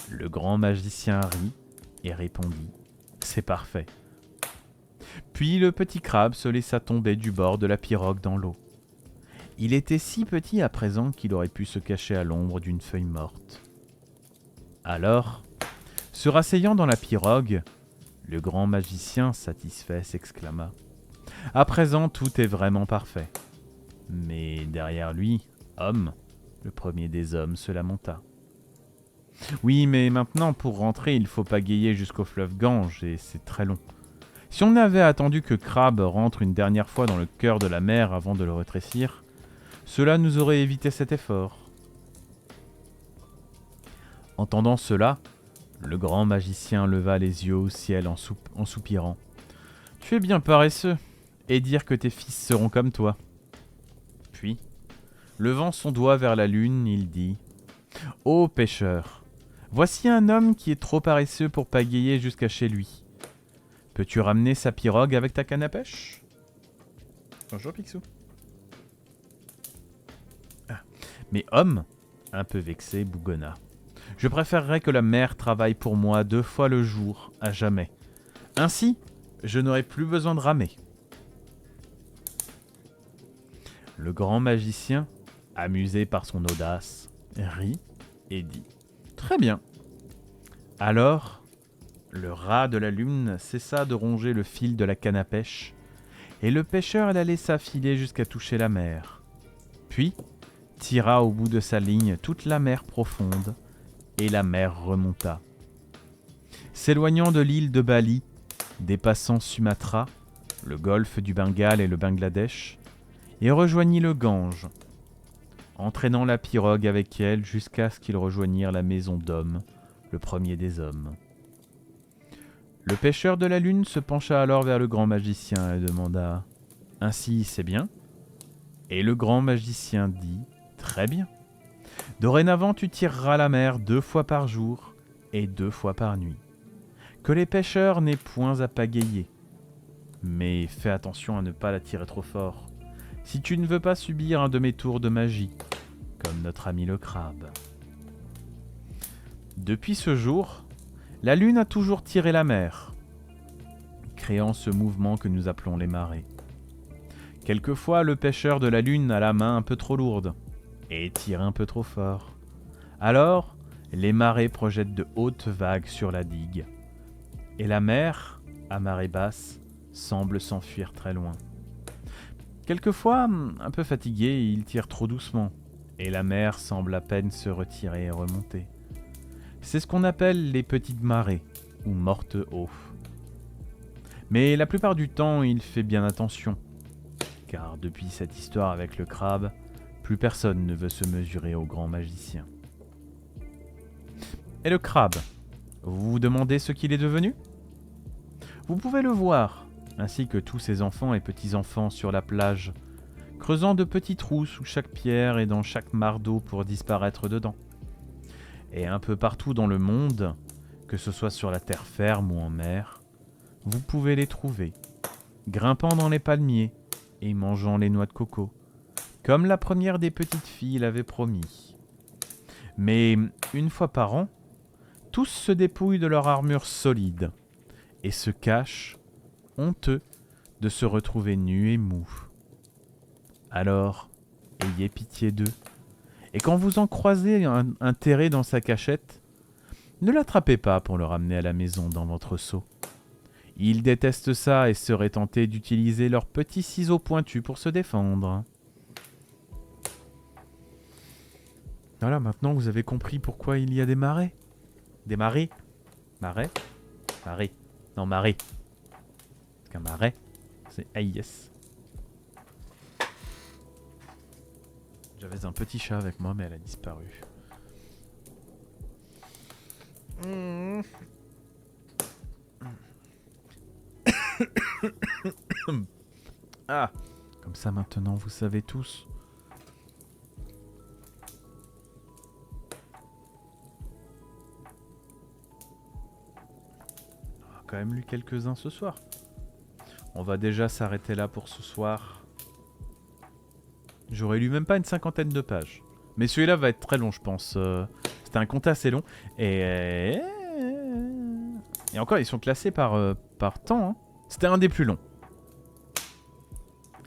Le grand magicien rit et répondit « C'est parfait. » Puis le petit crabe se laissa tomber du bord de la pirogue dans l'eau. Il était si petit à présent qu'il aurait pu se cacher à l'ombre d'une feuille morte. Alors, se rasseyant dans la pirogue, le grand magicien satisfait s'exclama « À présent, tout est vraiment parfait. » Mais derrière lui, Homme, le premier des hommes, se lamenta. « Oui, mais maintenant, pour rentrer, il faut pagayer jusqu'au fleuve Gange, et c'est très long. Si on avait attendu que Crabe rentre une dernière fois dans le cœur de la mer avant de le rétrécir, cela nous aurait évité cet effort. » Entendant cela, le grand magicien leva les yeux au ciel en soupirant. « Tu es bien paresseux, et dire que tes fils seront comme toi. » Puis, levant son doigt vers la lune, il dit « Ô pêcheur, voici un homme qui est trop paresseux pour pagayer jusqu'à chez lui. Peux-tu ramener sa pirogue avec ta canne à pêche ?» Bonjour Picsou. Ah. Mais Homme, un peu vexé, bougonna. « Je préférerais que la mer travaille pour moi 2 fois le jour, à jamais. Ainsi, je n'aurai plus besoin de ramer. » Le grand magicien, amusé par son audace, rit et dit « Très bien. » Alors, le rat de la lune cessa de ronger le fil de la canne à pêche, et le pêcheur la laissa filer jusqu'à toucher la mer. Puis, tira au bout de sa ligne toute la mer profonde, et la mer remonta. S'éloignant de l'île de Bali, dépassant Sumatra, le golfe du Bengale et le Bangladesh, et rejoignit le Gange, entraînant la pirogue avec elle jusqu'à ce qu'ils rejoignirent la maison d'Homme, le premier des hommes. Le pêcheur de la lune se pencha alors vers le grand magicien et demanda « Ainsi, c'est bien ?» Et le grand magicien dit « Très bien. Dorénavant, tu tireras la mer 2 fois par jour et 2 fois par nuit. Que les pêcheurs n'aient point à pagayer. Mais fais attention à ne pas la tirer trop fort, si tu ne veux pas subir un de mes tours de magie, comme notre ami le crabe. » Depuis ce jour, la lune a toujours tiré la mer, créant ce mouvement que nous appelons les marées. Quelquefois, le pêcheur de la lune a la main un peu trop lourde et tire un peu trop fort. Alors, les marées projettent de hautes vagues sur la digue. Et la mer, à marée basse, semble s'enfuir très loin. Quelquefois, un peu fatigué, il tire trop doucement, et la mer semble à peine se retirer et remonter. C'est ce qu'on appelle les petites marées, ou mortes eaux. Mais la plupart du temps, il fait bien attention, car depuis cette histoire avec le crabe, plus personne ne veut se mesurer au grand magicien. Et le crabe, vous vous demandez ce qu'il est devenu ? Vous pouvez le voir, ainsi que tous ses enfants et petits-enfants sur la plage, creusant de petits trous sous chaque pierre et dans chaque mare d'eau pour disparaître dedans. Et un peu partout dans le monde, que ce soit sur la terre ferme ou en mer, vous pouvez les trouver, grimpant dans les palmiers et mangeant les noix de coco, comme la première des petites filles l'avait promis. Mais une fois par an, tous se dépouillent de leur armure solide et se cachent, honteux de se retrouver nus et mous. Alors, ayez pitié d'eux, et quand vous en croisez un terré dans sa cachette, ne l'attrapez pas pour le ramener à la maison dans votre seau. Ils détestent ça et seraient tentés d'utiliser leurs petits ciseaux pointus pour se défendre. Voilà, maintenant vous avez compris pourquoi il y a des marais. Des marées. Marais. Marais. Non, marais. Parce qu'un marais, c'est AIS. J'avais un petit chat avec moi, mais elle a disparu. Ah, comme ça maintenant vous savez tous. On a quand même lu quelques-uns ce soir. On va déjà s'arrêter là pour ce soir. J'aurais lu même pas une 50aine de pages. Mais celui-là va être très long, je pense. C'était un conte assez long. Et encore, ils sont classés par temps. Hein. C'était un des plus longs.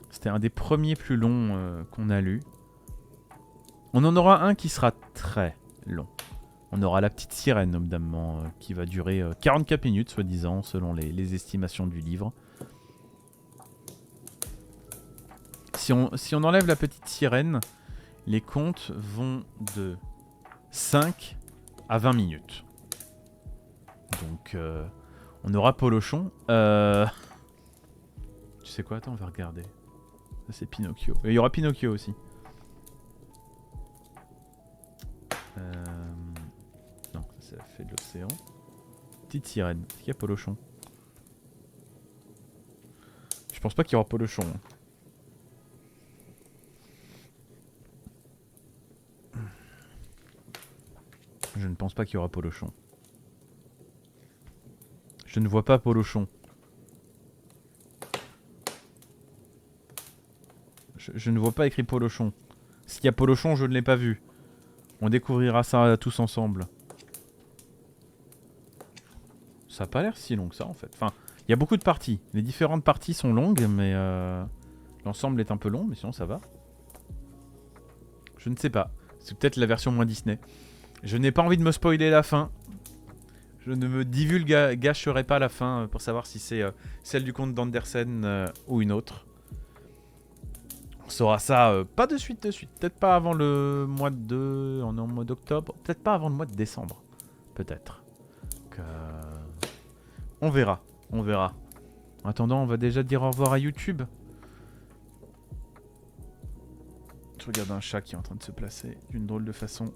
C'était un des premiers plus longs qu'on a lu. On en aura un qui sera très long. On aura La Petite Sirène, notamment, qui va durer 44 minutes, soi-disant, selon les estimations du livre. Si on enlève La Petite Sirène, les contes vont de 5 à 20 minutes. Donc, on aura Polochon. Tu sais quoi? Attends, on va regarder. Ça, c'est Pinocchio. Il y aura Pinocchio aussi. Non, ça, c'est la fée de l'océan. Petite Sirène. Est-ce qu'il y a Polochon? Je pense pas qu'il y aura Polochon. Hein. Je ne pense pas qu'il y aura Polochon. Je ne vois pas Polochon. Je ne vois pas écrit Polochon. S'il y a Polochon, je ne l'ai pas vu. On découvrira ça tous ensemble. Ça n'a pas l'air si long que ça en fait. Enfin, il y a beaucoup de parties. Les différentes parties sont longues, mais l'ensemble est un peu long, mais sinon ça va. Je ne sais pas. C'est peut-être la version moins Disney. Je n'ai pas envie de me spoiler la fin. Je ne me divulgacherai pas la fin pour savoir si c'est celle du conte d'Andersen ou une autre. On saura ça pas de suite. Peut-être pas avant le mois de... On est en mois d'octobre. Peut-être pas avant le mois de décembre. Peut-être. On verra. On verra. En attendant, on va déjà dire au revoir à YouTube. Je regarde un chat qui est en train de se placer d'une drôle de façon.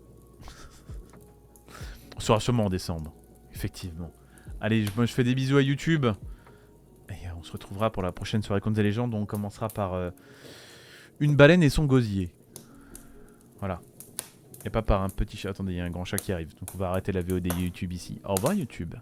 On sera sûrement en décembre. Effectivement. Allez, moi je fais des bisous à YouTube. Et on se retrouvera pour la prochaine soirée Contes et légendes. On commencera par une baleine et son gosier. Voilà. Et pas par un petit chat. Attendez, il y a un grand chat qui arrive. Donc on va arrêter la VOD YouTube ici. Au revoir YouTube.